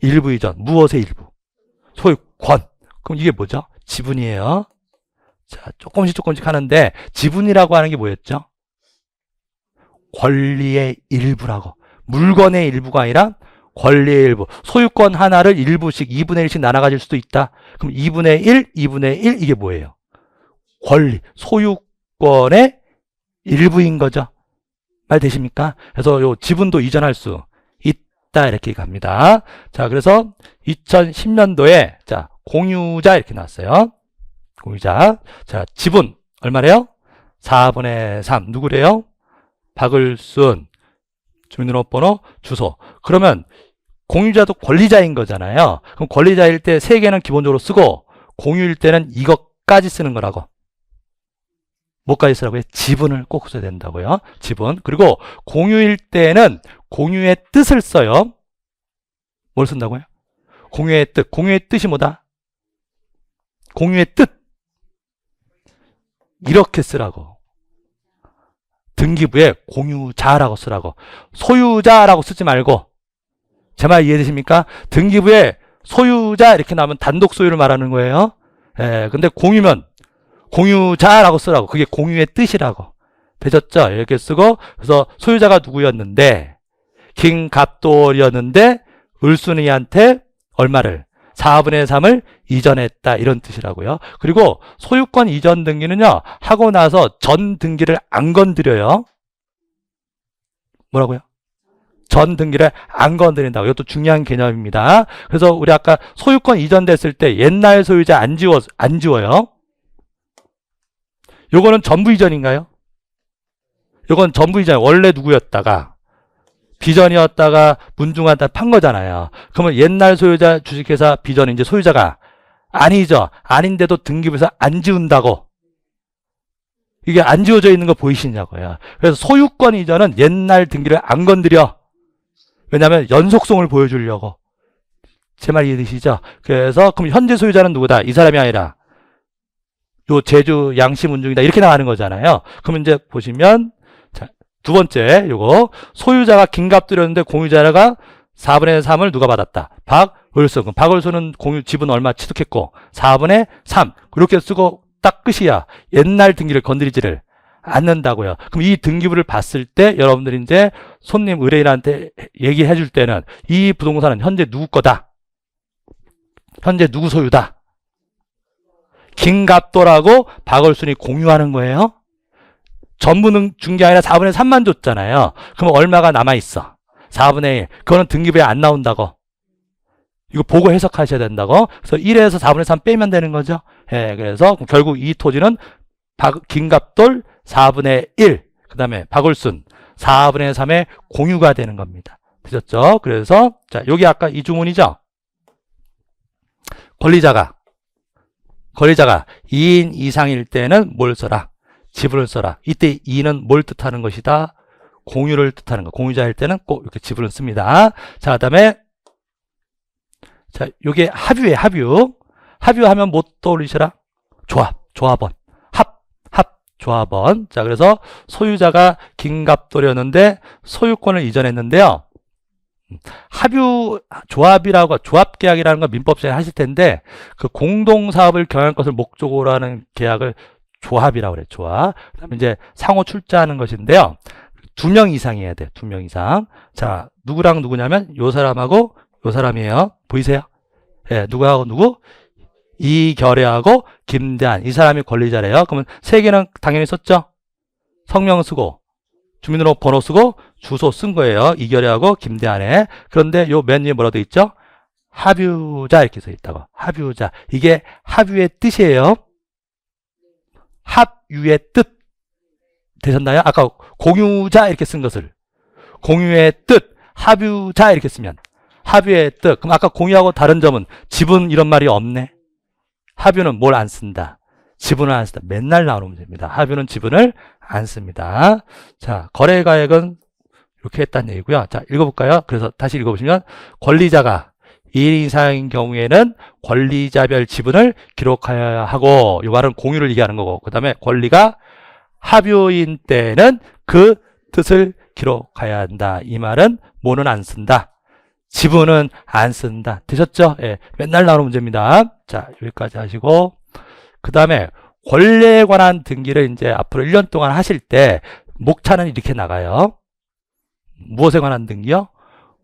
일부 이전. 무엇의 일부? 소유권. 그럼 이게 뭐죠? 지분이에요. 자, 조금씩 하는데 지분이라고 하는 게 뭐였죠? 권리의 일부라고. 물건의 일부가 아니라 권리의 일부. 소유권 하나를 일부씩 2분의 1씩 나눠 가질 수도 있다. 그럼 2분의 1, 2분의 1 이게 뭐예요? 권리, 소유권의 일부인 거죠. 말 되십니까? 그래서 요 지분도 이전할 수 있다 이렇게 갑니다. 자, 그래서 2010년도에 자, 공유자 이렇게 나왔어요. 공유자. 자, 지분 얼마래요? 4분의 3. 누구래요? 박을순. 주민등록번호, 주소. 그러면 공유자도 권리자인 거잖아요. 그럼 권리자일 때 3개는 기본적으로 쓰고 공유일 때는 이것까지 쓰는 거라고. 뭐까지 쓰라고요? 지분을 꼭 써야 된다고요. 지분. 그리고 공유일 때는 공유의 뜻을 써요. 뭘 쓴다고요? 공유의 뜻. 공유의 뜻이 뭐다? 공유의 뜻. 이렇게 쓰라고. 등기부에 공유자라고 쓰라고. 소유자라고 쓰지 말고. 제 말 이해되십니까? 등기부에 소유자 이렇게 나오면 단독 소유를 말하는 거예요. 근데 공유면 공유자라고 쓰라고. 그게 공유의 뜻이라고. 되셨죠? 이렇게 쓰고, 그래서 소유자가 누구였는데, 김갑돌이었는데, 을순이한테 얼마를? 4분의 3을 이전했다. 이런 뜻이라고요. 그리고 소유권 이전 등기는요, 하고 나서 전 등기를 안 건드려요. 뭐라고요? 전 등기를 안 건드린다고. 이것도 중요한 개념입니다. 그래서 우리 아까 소유권 이전됐을 때 옛날 소유자 안 지워요. 요거는 전부 이전인가요? 요건 전부 이전. 원래 누구였다가 비전이었다가 문중한테 판 거잖아요. 그러면 옛날 소유자 주식회사 비전은 이제 소유자가 아니죠. 아닌데도 등기부에서 안 지운다고. 이게 안 지워져 있는 거 보이시냐고요. 그래서 소유권 이전은 옛날 등기를 안 건드려. 왜냐하면 연속성을 보여주려고. 제 말 이해되시죠? 그래서 그럼 현재 소유자는 누구다? 이 사람이 아니라 요 제주 양씨 문중이다. 이렇게 나가는 거잖아요. 그럼 이제 보시면 자, 두 번째 요거 소유자가 긴값 들였는데 공유자가 4분의 3을 누가 받았다? 박을수. 그럼 박을수는 공유 지분 얼마 취득했고 4분의 3 그렇게 쓰고 딱 끝이야. 옛날 등기를 건드리지를 않는다고요. 그럼 이 등기부를 봤을 때 여러분들이 이제 손님 의뢰인한테 얘기해 줄 때는 이 부동산은 현재 누구 거다? 현재 누구 소유다? 김갑도라고 박을순이 공유하는 거예요. 전부는 준 게 아니라 4분의 3만 줬잖아요. 그럼 얼마가 남아있어? 4분의 1. 그거는 등기부에 안 나온다고. 이거 보고 해석하셔야 된다고. 그래서 1에서 4분의 3 빼면 되는 거죠. 예, 그래서 결국 이 토지는 김갑돌 4분의 1. 그 다음에 박을순 4분의 3의 공유가 되는 겁니다. 되셨죠? 그래서 자 여기 아까 이 주문이죠. 권리자가 2인 이상일 때는 뭘 써라? 지분을 써라. 이때 2는 뭘 뜻하는 것이다? 공유를 뜻하는 거. 공유자일 때는 꼭 이렇게 지분을 씁니다. 자, 그다음에 자, 요게 합유에 합유. 합유하면 뭐 떠올리시라? 조합원. 조합원. 자, 그래서 소유자가 김갑돌이었는데 소유권을 이전했는데요. 조합이라고, 조합계약이라는 건 민법상에 하실 텐데, 그 공동사업을 경영할 것을 목적으로 하는 계약을 조합이라고 그래요, 조합. 그 다음에 이제 상호 출자하는 것인데요. 2명 이상이어야 돼요, 2명 이상. 자, 누구랑 누구냐면, 요 사람하고 요 사람이에요. 보이세요? 예, 누구하고 누구? 이결애하고 김대한. 이 사람이 권리자래요. 그러면 세 개는 당연히 썼죠? 성명 쓰고, 주민등록번호 쓰고 주소 쓴 거예요. 이결애하고 김대한에. 그런데 요 맨 위에 뭐라고 돼 있죠? 합유자 이렇게 써 있다고. 합유자. 이게 합유의 뜻이에요. 합유의 뜻. 되셨나요? 아까 공유자 이렇게 쓴 것을 공유의 뜻, 합유자 이렇게 쓰면 합유의 뜻. 그럼 아까 공유하고 다른 점은 지분 이런 말이 없네. 합유는 뭘 안 쓴다? 지분을 안 쓴다. 맨날 나오는 문제입니다. 합유는 지분을 안 씁니다. 자, 거래가액은 이렇게 했다는 얘기고요. 자, 읽어볼까요? 그래서 다시 읽어보시면 권리자가 2인 이상인 경우에는 권리자별 지분을 기록하여야 하고, 이 말은 공유를 얘기하는 거고, 그 다음에 권리가 합유인 때는 그 뜻을 기록해야 한다. 이 말은 뭐는 안 쓴다. 지분은 안 쓴다. 되셨죠? 예, 맨날 나오는 문제입니다. 자, 여기까지 하시고, 그 다음에 권리에 관한 등기를 이제 앞으로 1년 동안 하실 때 목차는 이렇게 나가요. 무엇에 관한 등기요?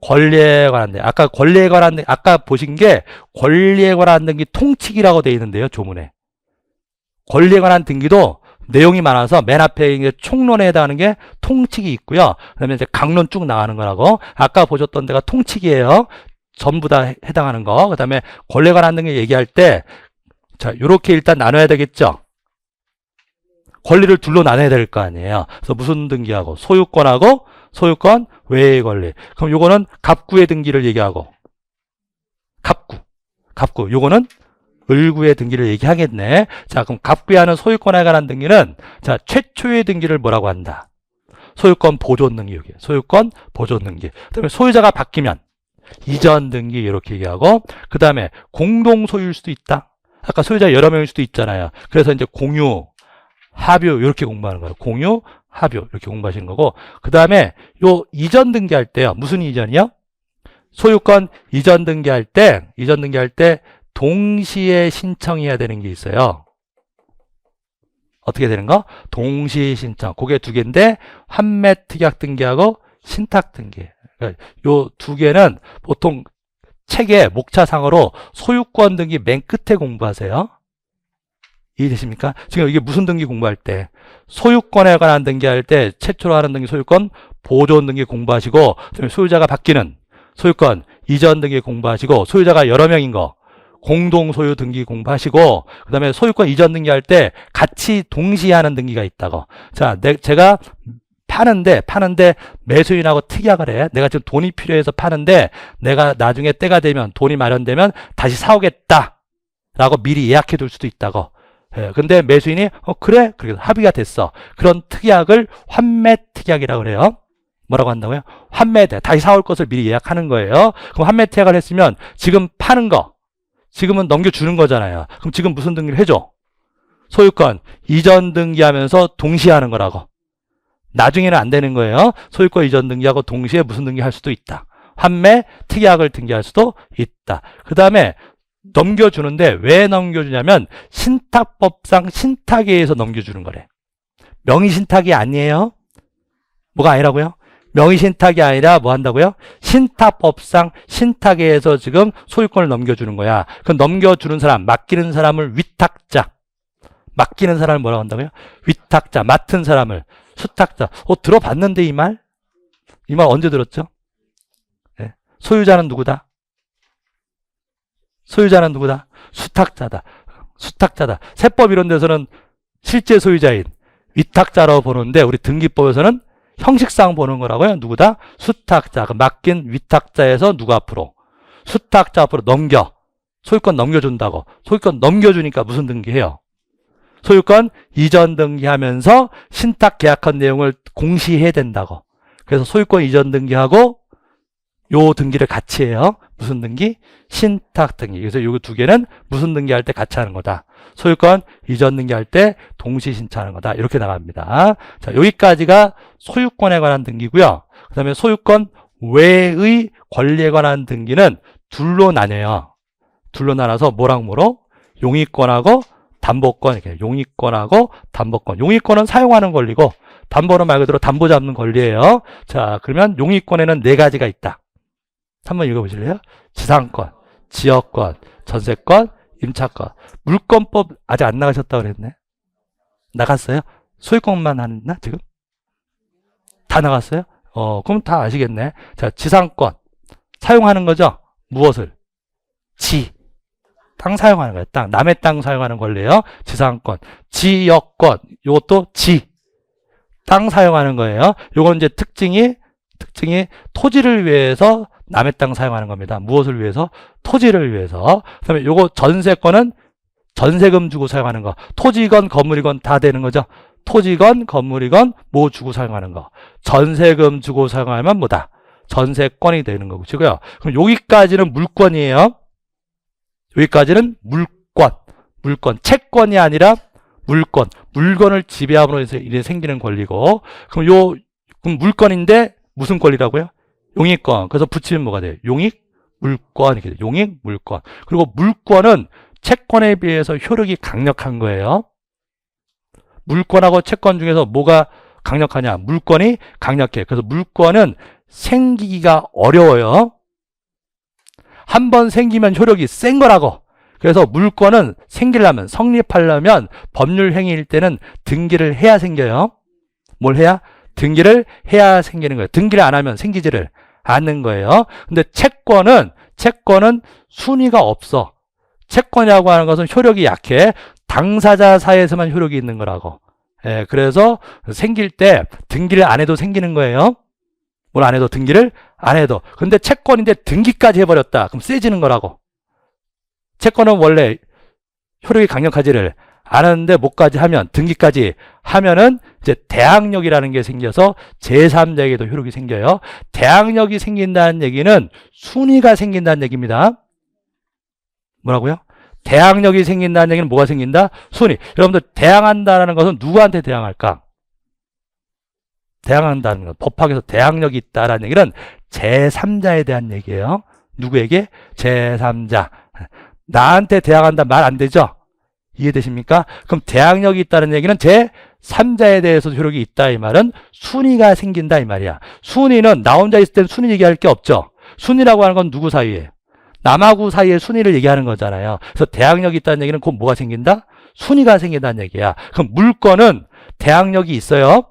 권리에 관한 등기. 아까 권리에 관한 등기, 아까 보신 게 권리에 관한 등기 통칙이라고 되어 있는데요, 조문에. 권리에 관한 등기도 내용이 많아서 맨 앞에 이제 총론에 해당하는 게 통칙이 있고요. 그 다음에 이제 강론 쭉 나가는 거라고. 아까 보셨던 데가 통칙이에요. 전부 다 해당하는 거. 그 다음에 권리에 관한 등기 얘기할 때 자, 요렇게 일단 나눠야 되겠죠? 권리를 둘로 나눠야 될 거 아니에요. 그래서 무슨 등기하고 소유권하고 소유권 외의 권리. 그럼 요거는 갑구의 등기를 얘기하고 갑구. 요거는 을구의 등기를 얘기하겠네. 자, 그럼 갑구에 하는 소유권에 관한 등기는 자, 최초의 등기를 뭐라고 한다? 소유권 보존 등기 여기. 소유권 보존 등기. 그다음에 소유자가 바뀌면 이전 등기 이렇게 얘기하고 그다음에 공동 소유일 수도 있다. 아까 소유자 여러 명일 수도 있잖아요. 그래서 이제 공유, 합유 이렇게 공부하는 거예요. 공유, 합유 이렇게 공부하시는 거고 그 다음에 요 이전 등기할 때요. 무슨 이전이요? 소유권 이전 등기할 때 동시에 신청해야 되는 게 있어요. 어떻게 되는 거? 동시 신청. 그게 두 개인데 환매 특약 등기하고 신탁 등기. 그러니까 요 두 개는 보통 책의 목차상으로 소유권 등기 맨 끝에 공부하세요. 이해되십니까? 지금 이게 무슨 등기 공부할 때 소유권에 관한 등기할 때 최초로 하는 등기 소유권 보존 등기 공부하시고 소유자가 바뀌는 소유권 이전 등기 공부하시고 소유자가 여러 명인 거 공동 소유 등기 공부하시고 그 다음에 소유권 이전 등기할 때 같이 동시에 하는 등기가 있다고. 자, 제가 파는데 매수인하고 특약을 해. 내가 지금 돈이 필요해서 파는데 내가 나중에 때가 되면 돈이 마련되면 다시 사오겠다 라고 미리 예약해 둘 수도 있다고. 예, 근데 매수인이 그래? 그래서 합의가 됐어. 그런 특약을 환매 특약이라고 그래요. 뭐라고 한다고요? 환매, 다시 사올 것을 미리 예약하는 거예요. 그럼 환매 특약을 했으면 지금 파는 거, 지금은 넘겨주는 거잖아요. 그럼 지금 무슨 등기를 해줘? 소유권 이전 등기하면서 동시에 하는 거라고. 나중에는 안 되는 거예요. 소유권 이전 등기하고 동시에 무슨 등기할 수도 있다. 환매 특약을 등기할 수도 있다. 그 다음에 넘겨주는데 왜 넘겨주냐면 신탁법상 신탁에 의해서 넘겨주는 거래. 명의신탁이 아니에요. 뭐가 아니라고요? 명의신탁이 아니라 뭐 한다고요? 신탁법상 신탁에 의해서 지금 소유권을 넘겨주는 거야. 그 넘겨주는 사람, 맡기는 사람을 위탁자. 맡기는 사람을 뭐라고 한다고요? 위탁자. 맡은 사람을 수탁자. 들어봤는데 이 말? 이 말 언제 들었죠? 네. 소유자는 누구다? 소유자는 누구다? 수탁자다. 수탁자다. 세법 이런 데서는 실제 소유자인 위탁자라고 보는데 우리 등기법에서는 형식상 보는 거라고요. 누구다? 수탁자. 그 맡긴 위탁자에서 누구 앞으로? 수탁자 앞으로 넘겨. 소유권 넘겨준다고. 소유권 넘겨주니까 무슨 등기해요? 소유권 이전 등기하면서 신탁 계약한 내용을 공시해야 된다고. 그래서 소유권 이전 등기하고 요 등기를 같이 해요. 무슨 등기? 신탁 등기. 그래서 요 두 개는 무슨 등기할 때 같이 하는 거다. 소유권 이전 등기할 때 동시 신청하는 거다. 이렇게 나갑니다. 자, 여기까지가 소유권에 관한 등기고요. 그 다음에 소유권 외의 권리에 관한 등기는 둘로 나뉘어요. 둘로 나눠서 뭐랑 뭐로? 용의권하고 담보권. 이렇게 용의권하고 담보권. 용의권은 사용하는 권리고 담보는 말 그대로 담보 잡는 권리예요. 자, 그러면 용의권에는 4가지가 있다. 한번 읽어보실래요? 지상권, 지역권, 전세권, 임차권. 물권법 아직 안 나가셨다고 그랬네. 나갔어요? 소유권만 하나 지금? 다 나갔어요? 그럼 다 아시겠네. 자, 지상권. 사용하는 거죠? 무엇을? 땅 사용하는 거예요. 남의 땅 사용하는 권리예요. 지상권. 지역권. 이것도 땅 사용하는 거예요. 요건 이제 특징이 토지를 위해서 남의 땅 사용하는 겁니다. 무엇을 위해서? 토지를 위해서. 그 다음에 요거 전세권은 전세금 주고 사용하는 거. 토지건 건물이건 다 되는 거죠. 토지건 건물이건 뭐 주고 사용하는 거. 전세금 주고 사용하면 뭐다? 전세권이 되는 거고요. 그럼 여기까지는 물권이에요. 여기까지는 물권. 채권이 아니라 물권. 물건을 지배함으로 해서 이래 생기는 권리고. 그럼 물건인데 무슨 권리라고요? 용의권. 그래서 붙이면 뭐가 돼요? 용익물권. 이렇게 돼요. 용익물권. 그리고 물권은 채권에 비해서 효력이 강력한 거예요. 물권하고 채권 중에서 뭐가 강력하냐? 물권이 강력해. 그래서 물권은 생기기가 어려워요. 한 번 생기면 효력이 센 거라고. 그래서 물권은 생기려면, 성립하려면 법률 행위일 때는 등기를 해야 생겨요. 뭘 해야? 등기를 해야 생기는 거예요. 등기를 안 하면 생기지를 않는 거예요. 근데 채권은 순위가 없어. 채권이라고 하는 것은 효력이 약해. 당사자 사이에서만 효력이 있는 거라고. 예, 그래서 생길 때 등기를 안 해도 생기는 거예요. 뭘 안 해도 등기를 안 해도. 근데 채권인데 등기까지 해버렸다. 그럼 세지는 거라고. 채권은 원래 효력이 강력하지를 않았는데 뭐까지 하면, 등기까지 하면은 이제 대항력이라는 게 생겨서 제3자에게도 효력이 생겨요. 대항력이 생긴다는 얘기는 순위가 생긴다는 얘기입니다. 뭐라고요? 대항력이 생긴다는 얘기는 뭐가 생긴다? 순위. 여러분들 대항한다는 것은 누구한테 대항할까? 대항한다는 것. 법학에서 대항력이 있다라는 얘기는 제3자에 대한 얘기예요. 누구에게? 제3자. 나한테 대항한다 말 안 되죠? 이해되십니까? 그럼 대항력이 있다는 얘기는 제3자에 대해서 효력이 있다 이 말은 순위가 생긴다 이 말이야. 순위는 나 혼자 있을 땐 순위 얘기할 게 없죠. 순위라고 하는 건 누구 사이에? 남하고 사이의 순위를 얘기하는 거잖아요. 그래서 대항력이 있다는 얘기는 곧 뭐가 생긴다? 순위가 생긴다는 얘기야. 그럼 물건은 대항력이 있어요.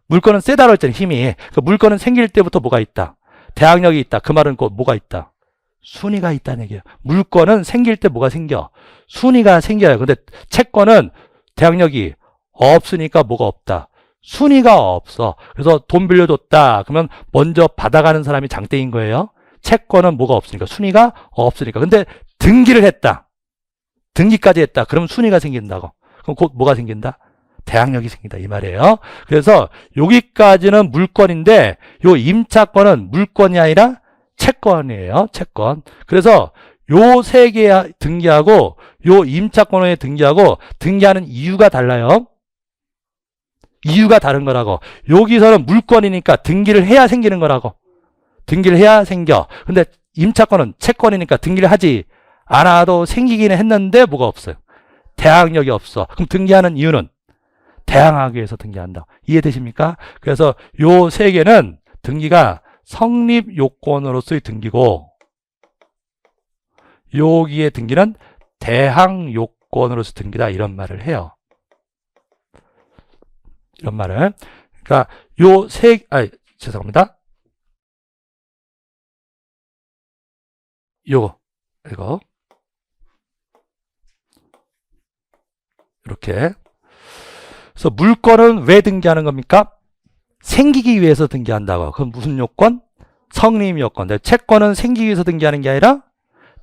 물건은 세다고 했잖아요. 힘이. 그 물건은 생길 때부터 뭐가 있다? 대항력이 있다. 그 말은 곧 뭐가 있다? 순위가 있다는 얘기예요. 물건은 생길 때 뭐가 생겨? 순위가 생겨요. 근데 채권은 대항력이 없으니까 뭐가 없다? 순위가 없어. 그래서 돈 빌려줬다. 그러면 먼저 받아가는 사람이 장땡인 거예요. 채권은 뭐가 없으니까, 순위가 없으니까. 근데 등기를 했다. 등기까지 했다. 그럼 순위가 생긴다고. 그럼 곧 뭐가 생긴다? 대항력이 생긴다. 이 말이에요. 그래서 여기까지는 물권인데 요 임차권은 물권이 아니라 채권이에요. 채권. 그래서 요 세 개 등기하고 요 임차권에 등기하고 등기하는 이유가 달라요. 이유가 다른 거라고. 여기서는 물권이니까 등기를 해야 생기는 거라고. 등기를 해야 생겨. 근데 임차권은 채권이니까 등기를 하지 않아도 생기기는 했는데 뭐가 없어요. 대항력이 없어. 그럼 등기하는 이유는 대항하기 위해서 등기한다. 이해되십니까? 그래서 요 세 개는 등기가 성립 요건으로서의 등기고 여기에 등기는 대항 요건으로서 등기다. 이런 말을 해요. 이런 말을. 그러니까 요 죄송합니다. 이거 이렇게. 그래서 물권은 왜 등기하는 겁니까? 생기기 위해서 등기한다고. 그럼 무슨 요건? 성립 요건. 채권은 생기기 위해서 등기하는 게 아니라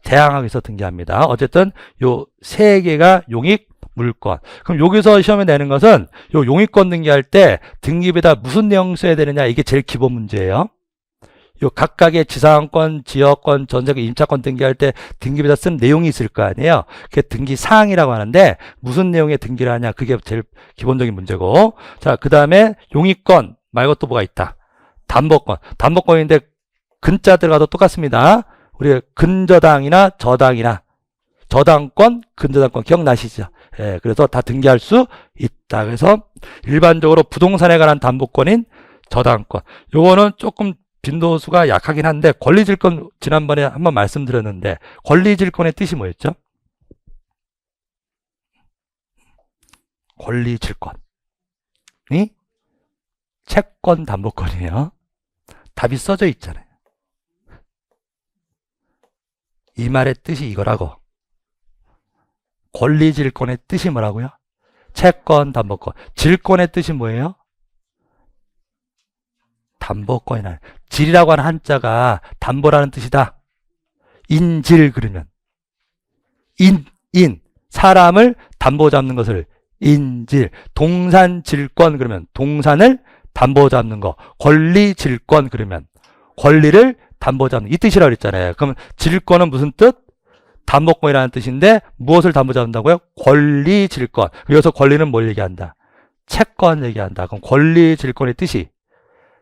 대항하기 위해서 등기합니다. 어쨌든 요 세 개가 용익 물권. 그럼 여기서 시험에 내는 것은 요 용익권 등기할 때 등기부에다 무슨 내용 써야 되느냐, 이게 제일 기본 문제예요. 요 각각의 지상권, 지역권, 전세권, 임차권 등기할 때 등기부에다 쓴 내용이 있을 거 아니에요. 그게 등기 사항이라고 하는데 무슨 내용의 등기를 하냐, 그게 제일 기본적인 문제고. 자, 그 다음에 용익권 말고 또 뭐가 있다. 담보권. 담보권인데 근자 들어가도 똑같습니다. 우리 근저당이나 저당이나 저당권, 근저당권 기억나시죠? 예, 그래서 다 등기할 수 있다. 그래서 일반적으로 부동산에 관한 담보권인 저당권. 요거는 조금 빈도수가 약하긴 한데 권리질권 지난번에 한번 말씀드렸는데 권리질권의 뜻이 뭐였죠? 권리질권이 채권 담보권이에요. 답이 써져 있잖아요. 이 말의 뜻이 이거라고. 권리질권의 뜻이 뭐라고요? 채권 담보권. 질권의 뜻이 뭐예요? 담보권이나. 질이라고 하는 한자가 담보라는 뜻이다. 인질 그러면 사람을 담보 잡는 것을 인질. 동산질권 그러면 동산을 담보 잡는 거. 권리질권 그러면 권리를 담보 잡는 이 뜻이라고 그랬잖아요. 그럼 질권은 무슨 뜻? 담보권이라는 뜻인데 무엇을 담보 잡는다고요? 권리질권. 여기서 권리는 뭘 얘기한다? 채권 얘기한다. 그럼 권리질권의 뜻이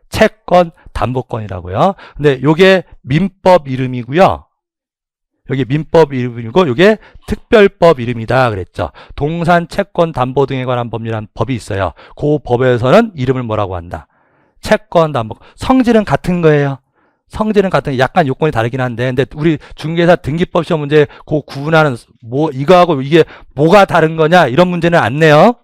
채권 담보권이라고요. 근데 요게 민법 이름이고요. 여기 민법 이름이고 요게 특별법 이름이다 그랬죠. 동산 채권 담보 등에 관한 법률이라는 법이 있어요. 그 법에서는 이름을 뭐라고 한다? 채권 담보. 성질은 같은 거예요. 성질은 같은, 약간 요건이 다르긴 한데, 근데 우리 중개사 등기법 시험 문제 그 구분하는 이거하고 이게 뭐가 다른 거냐 이런 문제는 안 내요.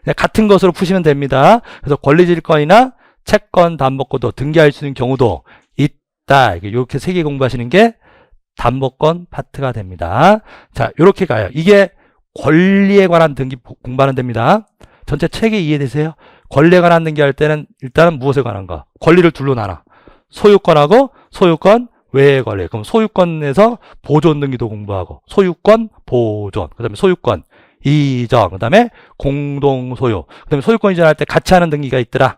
그냥 같은 것으로 푸시면 됩니다. 그래서 권리질권이나 채권 담보권도 등기할 수 있는 경우도 있다. 이렇게 세 개 공부하시는 게 담보권 파트가 됩니다. 자, 이렇게 가요. 이게 권리에 관한 등기 공부하는 됩니다. 전체 책이 이해되세요? 권리에 관한 등기할 때는 일단은 무엇에 관한 거? 권리를 둘로 나눠. 소유권하고 소유권 외의 권리. 그럼 소유권에서 보존 등기도 공부하고, 소유권 보존, 그 다음에 소유권 이전, 그 다음에 공동 소유, 그 다음에 소유권 이전할 때 같이 하는 등기가 있더라.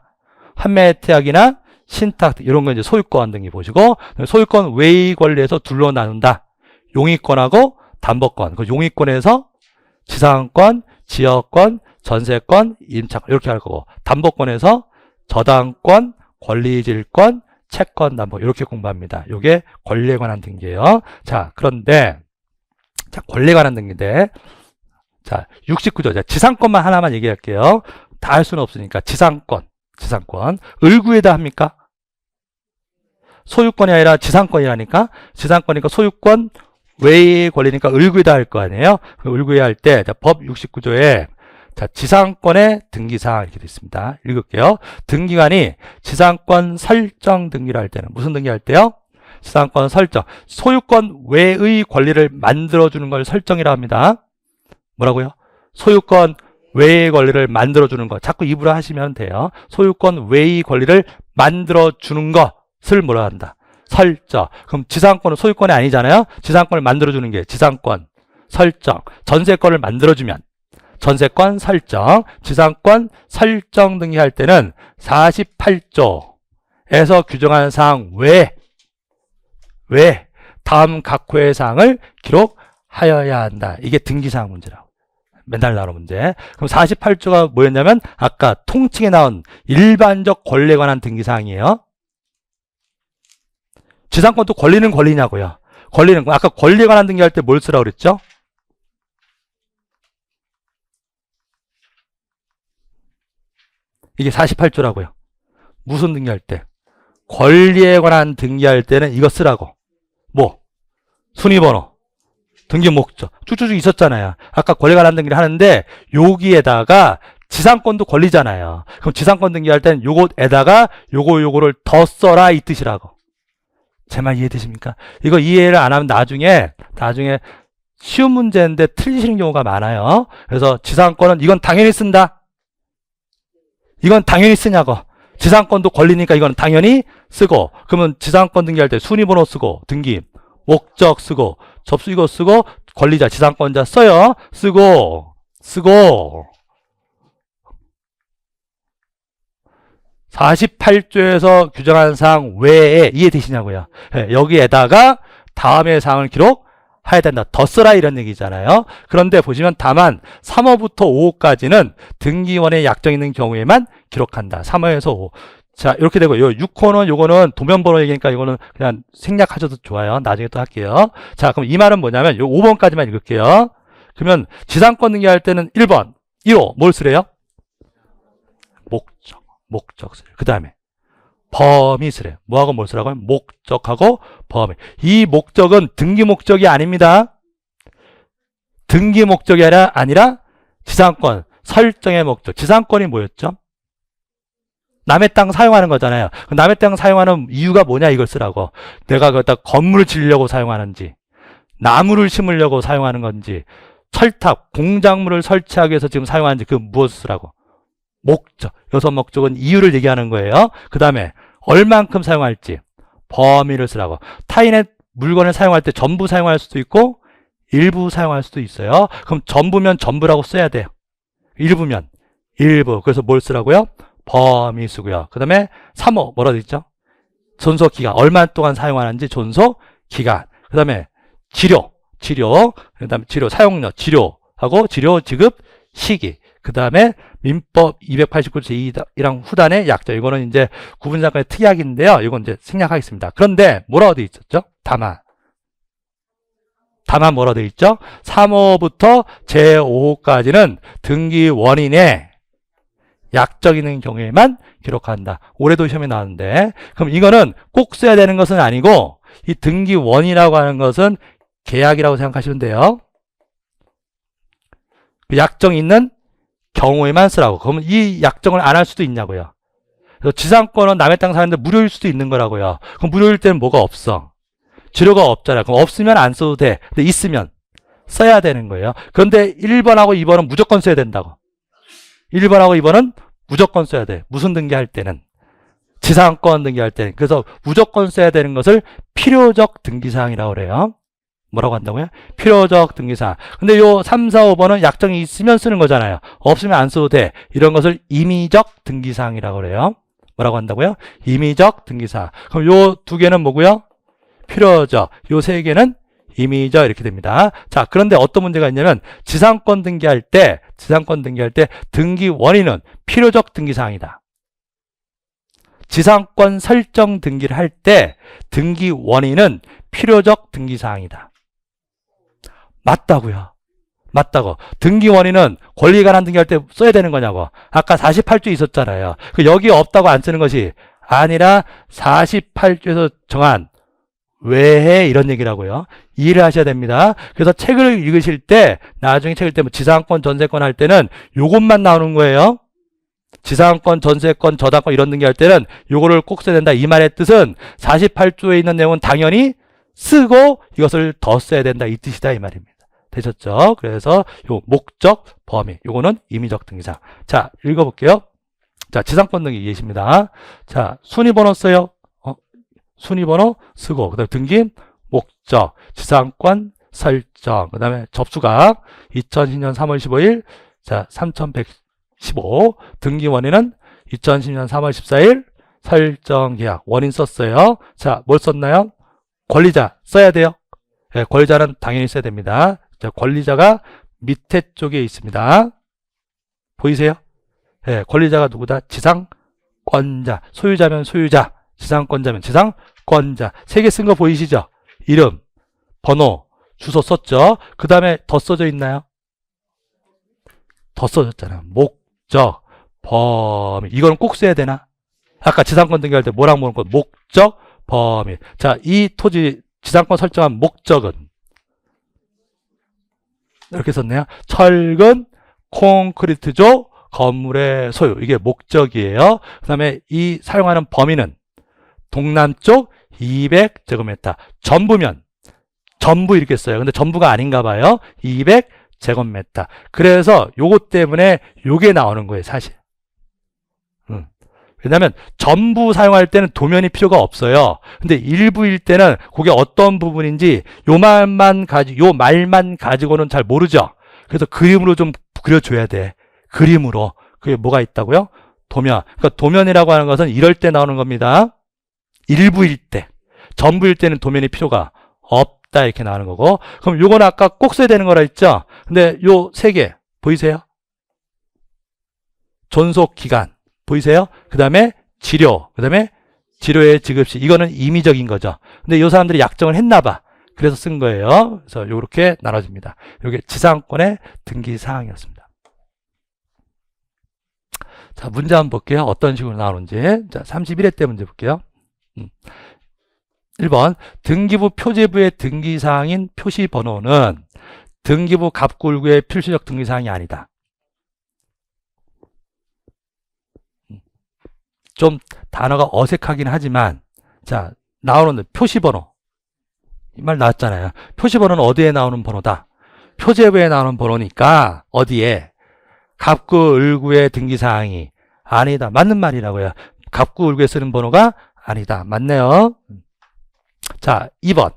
판매태약이나 신탁 이런 거 이제 소유권 등기 보시고, 소유권 외의 권리에서 둘로 나눈다. 용익권하고 담보권. 그 용익권에서 지상권, 지역권, 전세권, 임차권 이렇게 할 거고, 담보권에서 저당권, 권리질권, 채권 담보 이렇게 공부합니다. 이게 권리에 관한 등기예요. 자, 그런데 자, 권리에 관한 등기인데, 자, 69조. 자, 지상권만 하나만 얘기할게요. 다 할 수는 없으니까. 지상권. 을구에다 합니까? 소유권이 아니라 지상권이라니까. 지상권이니까 소유권 외의 권리니까 을구에다 할 거 아니에요. 을구에 할 때, 자, 법 69조에 자, 지상권의 등기사항 이렇게 되어 있습니다. 읽을게요. 등기관이 지상권 설정 등기를 할 때는 무슨 등기할 때요? 지상권 설정. 소유권 외의 권리를 만들어주는 걸 설정이라고 합니다. 뭐라고요? 소유권 외의 권리를 만들어주는 것. 자꾸 입으로 하시면 돼요. 소유권 외의 권리를 만들어주는 것을 뭐라 한다? 설정. 그럼 지상권은 소유권이 아니잖아요. 지상권을 만들어주는 게 지상권, 설정. 전세권을 만들어주면 전세권 설정, 지상권 설정 등기 할 때는 48조에서 규정한 사항 외에 다음 각 호의 사항을 기록하여야 한다. 이게 등기사항 문제라고. 맨날 나오는 문제. 그럼 48조가 뭐였냐면 아까 통칭에 나온 일반적 권리에 관한 등기사항이에요. 지상권도 권리는 권리냐고요. 권리는 아까 권리에 관한 등기할 때 뭘 쓰라고 그랬죠? 이게 48조라고요. 무슨 등기할 때? 권리에 관한 등기할 때는 이거 쓰라고. 뭐? 순위번호, 등기 목적 쭉쭉쭉 있었잖아요. 아까 권리에 관한 등기를 하는데 여기에다가 지상권도 권리잖아요. 그럼 지상권 등기할 때는 요것에다가 요거를 더 써라 이 뜻이라고. 제 말 이해되십니까? 이거 이해를 안 하면 나중에 쉬운 문제인데 틀리시는 경우가 많아요. 그래서 지상권은 이건 당연히 쓴다. 이건 당연히 쓰냐고. 지상권도 권리니까 이건 당연히 쓰고, 그러면 지상권 등기할 때 순위번호 쓰고, 등기 목적 쓰고, 접수 이거 쓰고, 권리자 지상권자 써요. 쓰고 48조에서 규정한 사항 외에 이해되시냐고요. 네, 여기에다가 다음의 사항을 기록해야 된다. 더 써라 이런 얘기잖아요. 그런데 보시면 다만 3호부터 5호까지는 등기원의 약정 있는 경우에만 기록한다. 3호에서 5호. 자, 이렇게 되고, 요 6호는 요거는 도면번호 얘기니까 이거는 그냥 생략하셔도 좋아요. 나중에 또 할게요. 자, 그럼 이 말은 뭐냐면 요 5번까지만 읽을게요. 그러면 지상권 등기할 때는 1번, 1호 뭘 쓰래요? 목적 쓰래요. 그 다음에 범위 쓰래요. 뭐하고 뭘 쓰라고요? 목적하고 범위. 이 목적은 등기 목적이 아닙니다. 등기 목적이 아니라 지상권 설정의 목적. 지상권이 뭐였죠? 남의 땅 사용하는 거잖아요. 남의 땅 사용하는 이유가 뭐냐 이걸 쓰라고. 내가 거기다 건물을 지으려고 사용하는지, 나무를 심으려고 사용하는 건지, 철탑, 공작물을 설치하기 위해서 지금 사용하는지 그 무엇을 쓰라고. 목적. 여섯 목적은 이유를 얘기하는 거예요. 그 다음에 얼만큼 사용할지 범위를 쓰라고. 타인의 물건을 사용할 때 전부 사용할 수도 있고 일부 사용할 수도 있어요. 그럼 전부면 전부라고 써야 돼요. 일부면 일부. 그래서 뭘 쓰라고요? 범위 쓰고요. 그 다음에 3호 뭐라 돼 있죠? 존속기간. 얼마 동안 사용하는지 존속기간. 그 다음에 치료. 그 다음에 치료 사용료. 치료하고 치료 지급 시기. 그 다음에 민법 289조 제2랑 후단의 약정. 이거는 이제 구분사건의 특약인데요. 이건 이제 생략하겠습니다. 그런데 뭐라고 되어 있었죠? 다만 뭐라고 되어 있죠? 3호부터 제5호까지는 등기 원인의 약정 있는 경우에만 기록한다. 올해도 시험에 나왔는데, 그럼 이거는 꼭 써야 되는 것은 아니고, 이 등기 원이라고 하는 것은 계약이라고 생각하시면 돼요. 그 약정 있는 경우에만 쓰라고. 그러면 이 약정을 안 할 수도 있냐고요. 그래서 지상권은 남의 땅 사는데 무료일 수도 있는 거라고요. 그럼 무료일 때는 뭐가 없어? 지료가 없잖아요. 그럼 없으면 안 써도 돼. 근데 있으면 써야 되는 거예요. 그런데 1번하고 2번은 무조건 써야 된다고. 1번하고 2번은 무조건 써야 돼. 무슨 등기할 때는? 지상권 등기할 때는. 그래서 무조건 써야 되는 것을 필요적 등기사항이라고 그래요. 뭐라고 한다고요? 필요적 등기사항. 근데 요 3, 4, 5번은 약정이 있으면 쓰는 거잖아요. 없으면 안 써도 돼. 이런 것을 임의적 등기사항이라고 그래요. 뭐라고 한다고요? 임의적 등기사항. 그럼 요 두 개는 뭐고요? 필요적. 요 세 개는 임의적 이렇게 됩니다. 자, 그런데 어떤 문제가 있냐면 지상권 등기할 때 등기 원인은 필요적 등기사항이다. 지상권 설정 등기를 할 때 등기 원인은 필요적 등기사항이다. 맞다고요. 맞다고. 등기 원인은 권리에 관한 등기할 때 써야 되는 거냐고. 아까 48조 있었잖아요. 여기 없다고 안 쓰는 것이 아니라 48조에서 정한 외에 이런 얘기라고요. 이해를 하셔야 됩니다. 그래서 책을 읽으실 때, 나중에 책을 때 뭐 지상권, 전세권 할 때는 요것만 나오는 거예요. 지상권, 전세권, 저당권 이런 등기할 때는 요거를 꼭 써야 된다. 이 말의 뜻은 48조에 있는 내용은 당연히 쓰고 이것을 더 써야 된다. 이 뜻이다. 이 말입니다. 되셨죠? 그래서 요 목적, 범위, 요거는 임의적 등기사항. 자, 읽어볼게요. 자, 지상권 등기 예시입니다. 자, 순위번호 써요. 순위번호 쓰고, 그 다음에 등기, 목적, 지상권, 설정, 그 다음에 접수각, 2010년 3월 15일, 자, 3115, 등기 원인은 2010년 3월 14일, 설정 계약, 원인 썼어요. 자, 뭘 썼나요? 권리자 써야 돼요. 네, 권리자는 당연히 써야 됩니다. 자, 권리자가 밑에 쪽에 있습니다. 보이세요? 네, 권리자가 누구다? 지상권자. 소유자면 소유자, 지상권자면 지상권자. 세 개 쓴 거 보이시죠? 이름, 번호, 주소 썼죠? 그 다음에 더 써져 있나요? 더 써졌잖아요. 목적, 범위. 이거는 꼭 써야 되나? 아까 지상권 등기할 때 뭐랑 보는 거? 목적, 범위. 자, 이 토지 지상권 설정한 목적은 이렇게 썼네요. 철근, 콘크리트조, 건물의 소유. 이게 목적이에요. 그 다음에 이 사용하는 범위는 동남쪽 200제곱미터. 전부면 전부 이렇게 써요. 근데 전부가 아닌가 봐요. 200제곱미터. 그래서 요것 때문에 요게 나오는 거예요, 사실. 왜냐면 전부 사용할 때는 도면이 필요가 없어요. 근데 일부일 때는 그게 어떤 부분인지 요 말만 가지고는 잘 모르죠. 그래서 그림으로 좀 그려줘야 돼. 그림으로. 그게 뭐가 있다고요? 도면. 그러니까 도면이라고 하는 것은 이럴 때 나오는 겁니다. 일부일 때. 전부일 때는 도면이 필요가 없다 이렇게 나오는 거고. 그럼 요건 아까 꼭 써야 되는 거라 했죠? 근데 요 세 개 보이세요? 존속 기간 보이세요? 그 다음에 치료, 그 다음에 치료의 지급시. 이거는 임의적인 거죠. 근데 이 사람들이 약정을 했나 봐. 그래서 쓴 거예요. 그래서 요렇게 나눠집니다. 요게 지상권의 등기 사항이었습니다. 자, 문제 한번 볼게요. 어떤 식으로 나오는지. 자, 31회 때 문제 볼게요. 1번 등기부 표제부의 등기사항인 표시번호는 등기부 갑구을구의 필수적 등기사항이 아니다. 좀 단어가 어색하긴 하지만 자, 나오는 표시번호 이 말 나왔잖아요. 표시번호는 어디에 나오는 번호다? 표제부에 나오는 번호니까 어디에? 갑구을구의 등기사항이 아니다. 맞는 말이라고요. 갑구을구에 쓰는 번호가 아니다. 맞네요. 자, 2번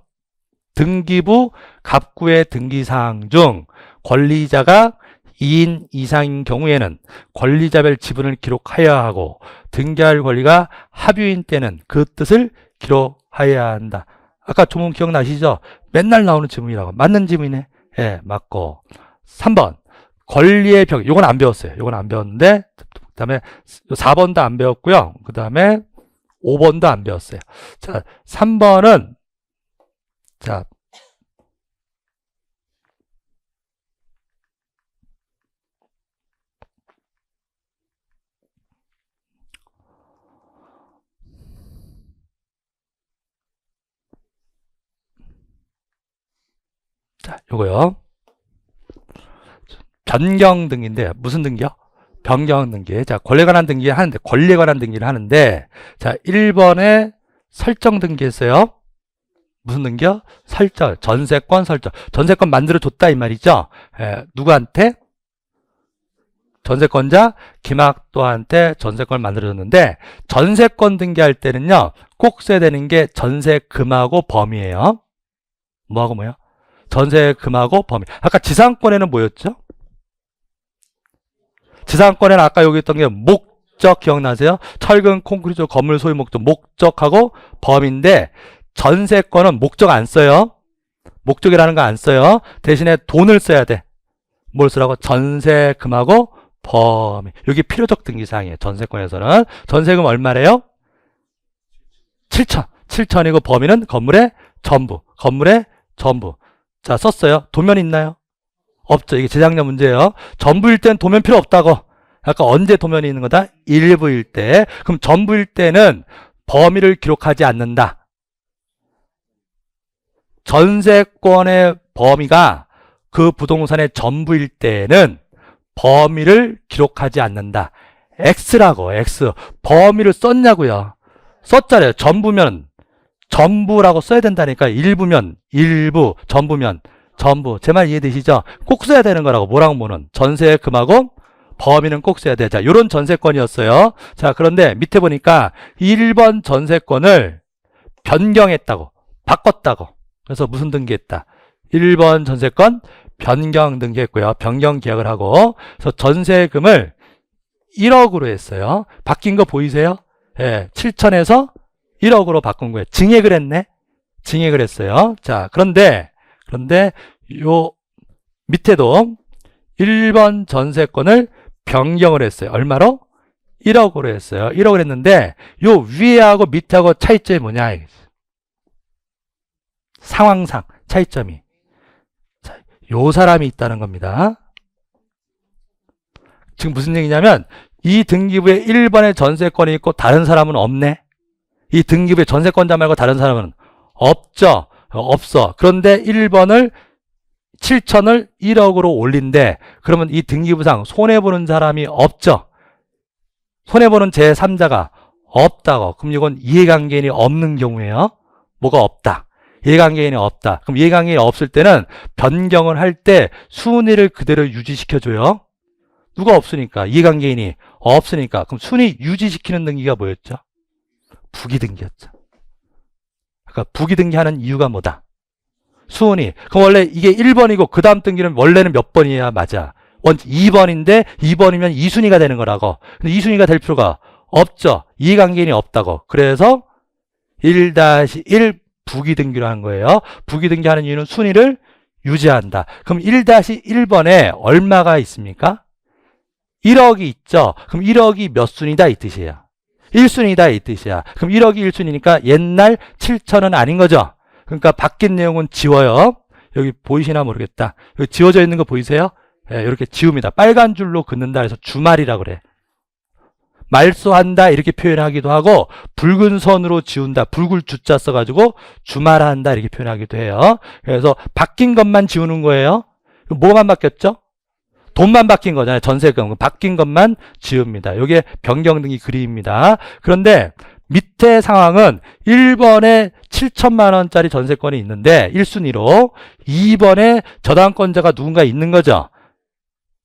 등기부 갑구의 등기사항 중 권리자가 2인 이상인 경우에는 권리자별 지분을 기록하여야 하고 등기할 권리가 합유인 때는 그 뜻을 기록하여야 한다. 아까 조문 기억나시죠? 맨날 나오는 지문이라고. 맞는 지문이네. 예, 맞고. 3번 권리의 벽. 이건 안 배웠어요. 이건 안 배웠는데 그 다음에 4번도 안 배웠고요. 그 다음에 5번도 안 배웠어요. 자, 3번은 자, 자, 요거요. 변경 등기인데 무슨 등기요? 변경 등기. 자, 권리에 관한 등기 하는데 권리에 관한 등기를 하는데 자, 1번에 설정 등기했어요. 무슨 등기요? 설정. 전세권 설정. 전세권 만들어 줬다 이 말이죠. 누구한테? 전세권자 김학도한테 전세권을 만들어 줬는데 전세권 등기할 때는요. 꼭 써야 되는 게 전세금하고 범위예요. 뭐하고 뭐요? 전세금하고 범위. 아까 지상권에는 뭐였죠? 지상권에는 아까 여기 있던 게 목적 기억나세요? 철근, 콘크리트, 건물 소유 목적, 목적하고 범위인데 전세권은 목적 안 써요. 목적이라는 거 안 써요. 대신에 돈을 써야 돼. 뭘 쓰라고? 전세금하고 범위. 여기 필요적 등기사항이에요. 전세권에서는. 전세금 얼마래요? 7천. 7천이고 범위는 건물의 전부. 건물의 전부. 자, 썼어요. 도면 있나요? 없죠. 이게 재작년 문제예요. 전부일 땐 도면 필요 없다고. 아까 언제 도면이 있는 거다? 일부일 때. 그럼 전부일 때는 범위를 기록하지 않는다. 전세권의 범위가 그 부동산의 전부일 때는 범위를 기록하지 않는다. X라고, X. 범위를 썼냐고요. 썼잖아요. 전부면 전부라고 써야 된다니까. 일부면 일부, 전부면 전부. 제 말 이해되시죠? 꼭 써야 되는 거라고. 뭐랑 뭐는. 전세금하고 범위는 꼭 써야 돼. 자, 요런 전세권이었어요. 자, 그런데 밑에 보니까 1번 전세권을 변경했다고. 바꿨다고. 그래서 무슨 등기했다? 1번 전세권 변경 등기했고요. 변경 계약을 하고. 그래서 전세금을 1억으로 했어요. 바뀐 거 보이세요? 예, 7천에서 1억으로 바꾼 거예요. 증액을 했네. 증액을 했어요. 자, 그런데 요 밑에도 1번 전세권을 변경을 했어요. 얼마로? 1억으로 했어요. 1억을 했는데 요 위에하고 밑에하고 차이점이 뭐냐? 상황상 차이점이. 자, 요 사람이 있다는 겁니다. 지금 무슨 얘기냐면 이 등기부에 1번에 전세권이 있고 다른 사람은 없네. 이 등기부에 전세권자 말고 다른 사람은 없죠. 없어. 그런데 1번을 7천을 1억으로 올린대. 그러면 이 등기부상 손해보는 사람이 없죠. 손해보는 제3자가 없다고. 그럼 이건 이해관계인이 없는 경우에요. 뭐가 없다. 이해관계인이 없다. 그럼 이해관계인이 없을 때는 변경을 할 때 순위를 그대로 유지시켜줘요. 누가 없으니까. 이해관계인이 없으니까. 그럼 순위 유지시키는 등기가 뭐였죠? 부기등기였죠. 그러니까 부기등기하는 이유가 뭐다? 순위. 그럼 원래 이게 1번이고 그 다음 등기는 원래는 몇 번이야? 맞아. 2번인데 2번이면 2순위가 되는 거라고. 근데 2순위가 될 필요가 없죠. 이해관계인이 없다고. 그래서 1-1 부기등기로 한 거예요. 부기등기하는 이유는 순위를 유지한다. 그럼 1-1번에 얼마가 있습니까? 1억이 있죠. 그럼 1억이 몇 순위다 이 뜻이에요. 1순위다 이 뜻이야. 그럼 1억이 1순위니까 옛날 7천은 아닌 거죠. 그러니까 바뀐 내용은 지워요. 여기 보이시나 모르겠다. 여기 지워져 있는 거 보이세요? 예, 이렇게 지웁니다. 빨간 줄로 긋는다 해서 주말이라고 그래. 말소한다 이렇게 표현하기도 하고 붉은 선으로 지운다. 붉을 주자 써가지고 주말한다 이렇게 표현하기도 해요. 그래서 바뀐 것만 지우는 거예요. 뭐만 바뀌었죠? 돈만 바뀐 거잖아요. 전세금. 바뀐 것만 지웁니다. 이게 변경등기 그림입니다. 그런데 밑에 상황은 1번에 7천만 원짜리 전세권이 있는데 1순위로 2번에 저당권자가 누군가 있는 거죠.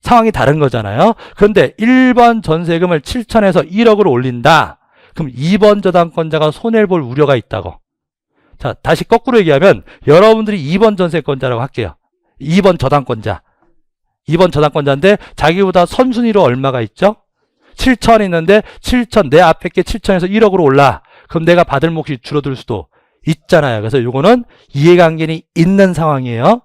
상황이 다른 거잖아요. 그런데 1번 전세금을 7천에서 1억으로 올린다. 그럼 2번 저당권자가 손해를 볼 우려가 있다고. 자, 다시 거꾸로 얘기하면 여러분들이 2번 전세권자라고 할게요. 2번 저당권자. 2번 저당권자인데 자기보다 선순위로 얼마가 있죠? 7천 있는데 7천 내 앞에 게 7천에서 1억으로 올라. 그럼 내가 받을 몫이 줄어들 수도 있잖아요. 그래서 요거는 이해관계인이 있는 상황이에요.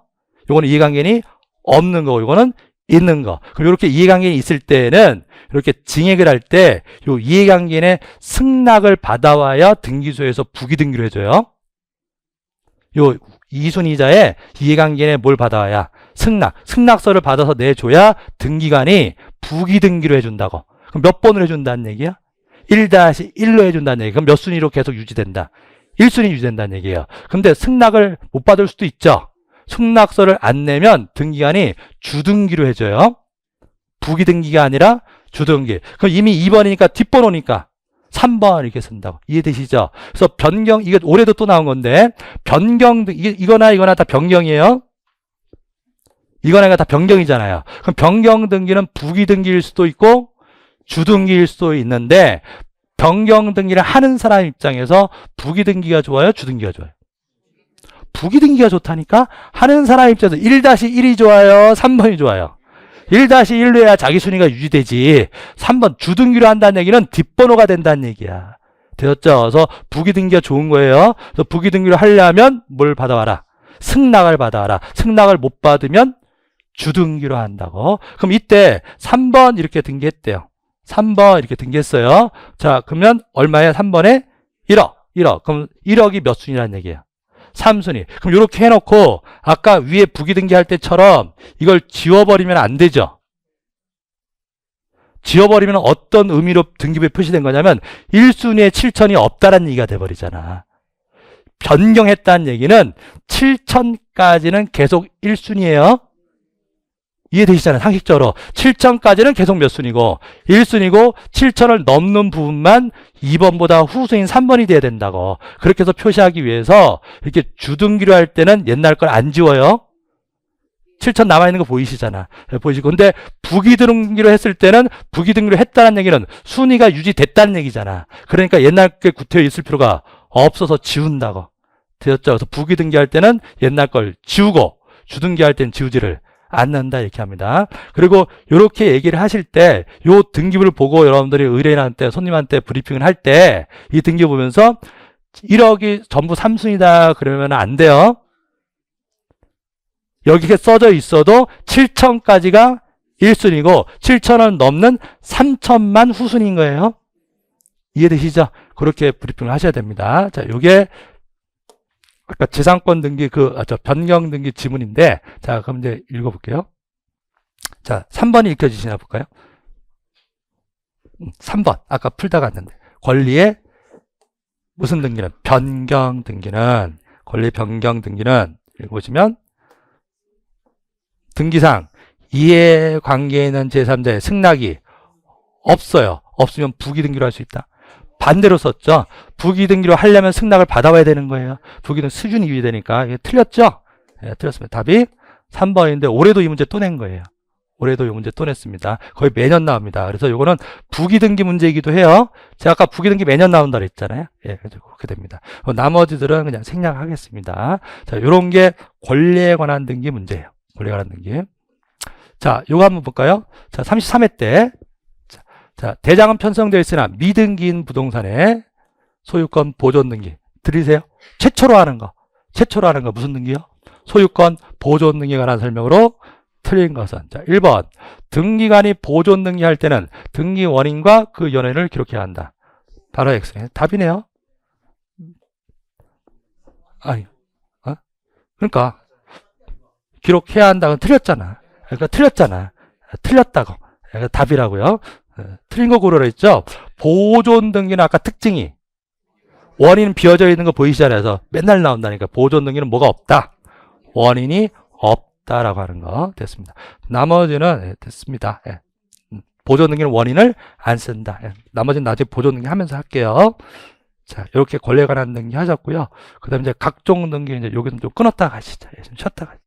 요거는 이해관계인이 없는 거고 요거는 있는 거. 그럼 이렇게 이해관계인이 있을 때는 이렇게 증액을 할 때 요 이해관계인의 승낙을 받아와야 등기소에서 부기등기로 해줘요. 요 이순이자의 이해관계인의 뭘 받아와야? 승낙서를 받아서 내줘야 등기관이 부기등기로 해준다고. 그럼 몇 번으로 해준다는 얘기야? 1-1로 해준다는 얘기. 그럼 몇 순위로 계속 유지된다? 1순위 유지된다는 얘기예요. 근데 승낙을 못 받을 수도 있죠. 승낙서를 안 내면 등기관이 주등기로 해줘요. 부기등기가 아니라 주등기. 그럼 이미 2번이니까 뒷번호니까 3번 이렇게 쓴다고. 이해되시죠? 그래서 변경, 이게 올해도 또 나온 건데 변경, 이거나 다 변경이에요. 이거나 다 변경이잖아요. 그럼 변경 등기는 부기등기일 수도 있고 주등기일 수도 있는데 변경 등기를 하는 사람 입장에서 부기등기가 좋아요? 주등기가 좋아요? 부기등기가 좋다니까? 하는 사람 입장에서 1-1이 좋아요? 3번이 좋아요? 1-1로 해야 자기 순위가 유지되지. 3번 주등기로 한다는 얘기는 뒷번호가 된다는 얘기야. 되었죠? 그래서 부기등기가 좋은 거예요. 그래서 부기등기를 하려면 뭘 받아와라? 승낙을 받아와라. 승낙을 못 받으면 주등기로 한다고. 그럼 이때 3번 이렇게 등기했대요. 3번 이렇게 등기했어요. 자, 그러면 얼마예요? 3번에 1억. 그럼 1억이 몇 순위라는 얘기예요? 3순위. 그럼 이렇게 해놓고 아까 위에 부기등기할 때처럼 이걸 지워버리면 안 되죠. 지워버리면 어떤 의미로 등기부에 표시된 거냐면 1순위에 7천이 없다라는 얘기가 돼버리잖아. 변경했다는 얘기는 7천까지는 계속 1순위예요. 이해되시잖아요. 상식적으로 7천까지는 계속 몇 순위고 1순위고 7천을 넘는 부분만 2번보다 후순위인 3번이 돼야 된다고. 그렇게 해서 표시하기 위해서 이렇게 주등기로 할 때는 옛날 걸 안 지워요. 7천 남아있는 거 보이시잖아. 보이시고. 근데 부기등기로 했을 때는 부기등기로 했다는 얘기는 순위가 유지됐다는 얘기잖아. 그러니까 옛날 게 구태여 있을 필요가 없어서 지운다고. 되었죠? 그래서 부기등기할 때는 옛날 걸 지우고 주등기할 때는 지우지를 않는다 이렇게 합니다. 그리고 이렇게 얘기를 하실 때 요 등기부를 보고 여러분들이 의뢰인한테 손님한테 브리핑을 할 때 이 등기부 보면서 1억이 전부 삼순이다 그러면 안 돼요. 여기에 써져 있어도 7천까지가 1순위고 7천원 넘는 3천만 후순위인 거예요. 이해되시죠? 그렇게 브리핑을 하셔야 됩니다. 자, 요게 아까 재산권 등기 변경 등기 지문인데, 자, 그럼 이제 읽어볼게요. 자, 3번이 읽혀지시나 볼까요? 3번. 아까 풀다가 왔는데. 권리의 무슨 등기는? 변경 등기는, 권리 변경 등기는, 읽어보시면, 등기상 이해관계에 있는 제3자의 승낙이 없어요. 없으면 부기등기로 할 수 있다. 반대로 썼죠. 부기등기로 하려면 승낙을 받아와야 되는 거예요. 부기등 수준이 유지되니까. 이게 틀렸죠? 네, 틀렸습니다. 답이 3번인데 올해도 이 문제 또 낸 거예요. 올해도 이 문제 또 냈습니다. 거의 매년 나옵니다. 그래서 이거는 부기등기 문제이기도 해요. 제가 아까 부기등기 매년 나온다 그랬잖아요. 예, 그래서 그렇게 됩니다. 나머지들은 그냥 생략하겠습니다. 자, 요런 게 권리에 관한 등기 문제예요. 권리에 관한 등기. 자, 요거 한번 볼까요? 자, 33회 때. 자, 대장은 편성되어 있으나 미등기인 부동산의 소유권 보존 등기. 들으세요? 최초로 하는 거. 최초로 하는 거 무슨 등기요? 소유권 보존 등기에 관한 설명으로 틀린 것은. 자, 1번. 등기관이 보존 등기할 때는 등기 원인과 그 연회를 기록해야 한다. 바로 X. 답이네요. 아니, 그러니까 기록해야 한다고 틀렸잖아. 그러니까 틀렸잖아. 틀렸다고. 그러니까 답이라고요. 틀린 거 고르라 했죠. 보존 등기는 아까 특징이 원인 비어져 있는 거 보이시잖아요. 그래서 맨날 나온다니까. 보존 등기는 뭐가 없다. 원인이 없다라고 하는 거 됐습니다. 나머지는 됐습니다. 예. 보존 등기는 원인을 안 쓴다. 예. 나머지는 나중에 보존 등기 하면서 할게요. 자, 이렇게 권리에 관한 등기 하셨고요. 그 다음에 이제 각종 등기 이제 여기서 좀 끊었다 가시죠. 예, 좀 쉬었다 가시죠.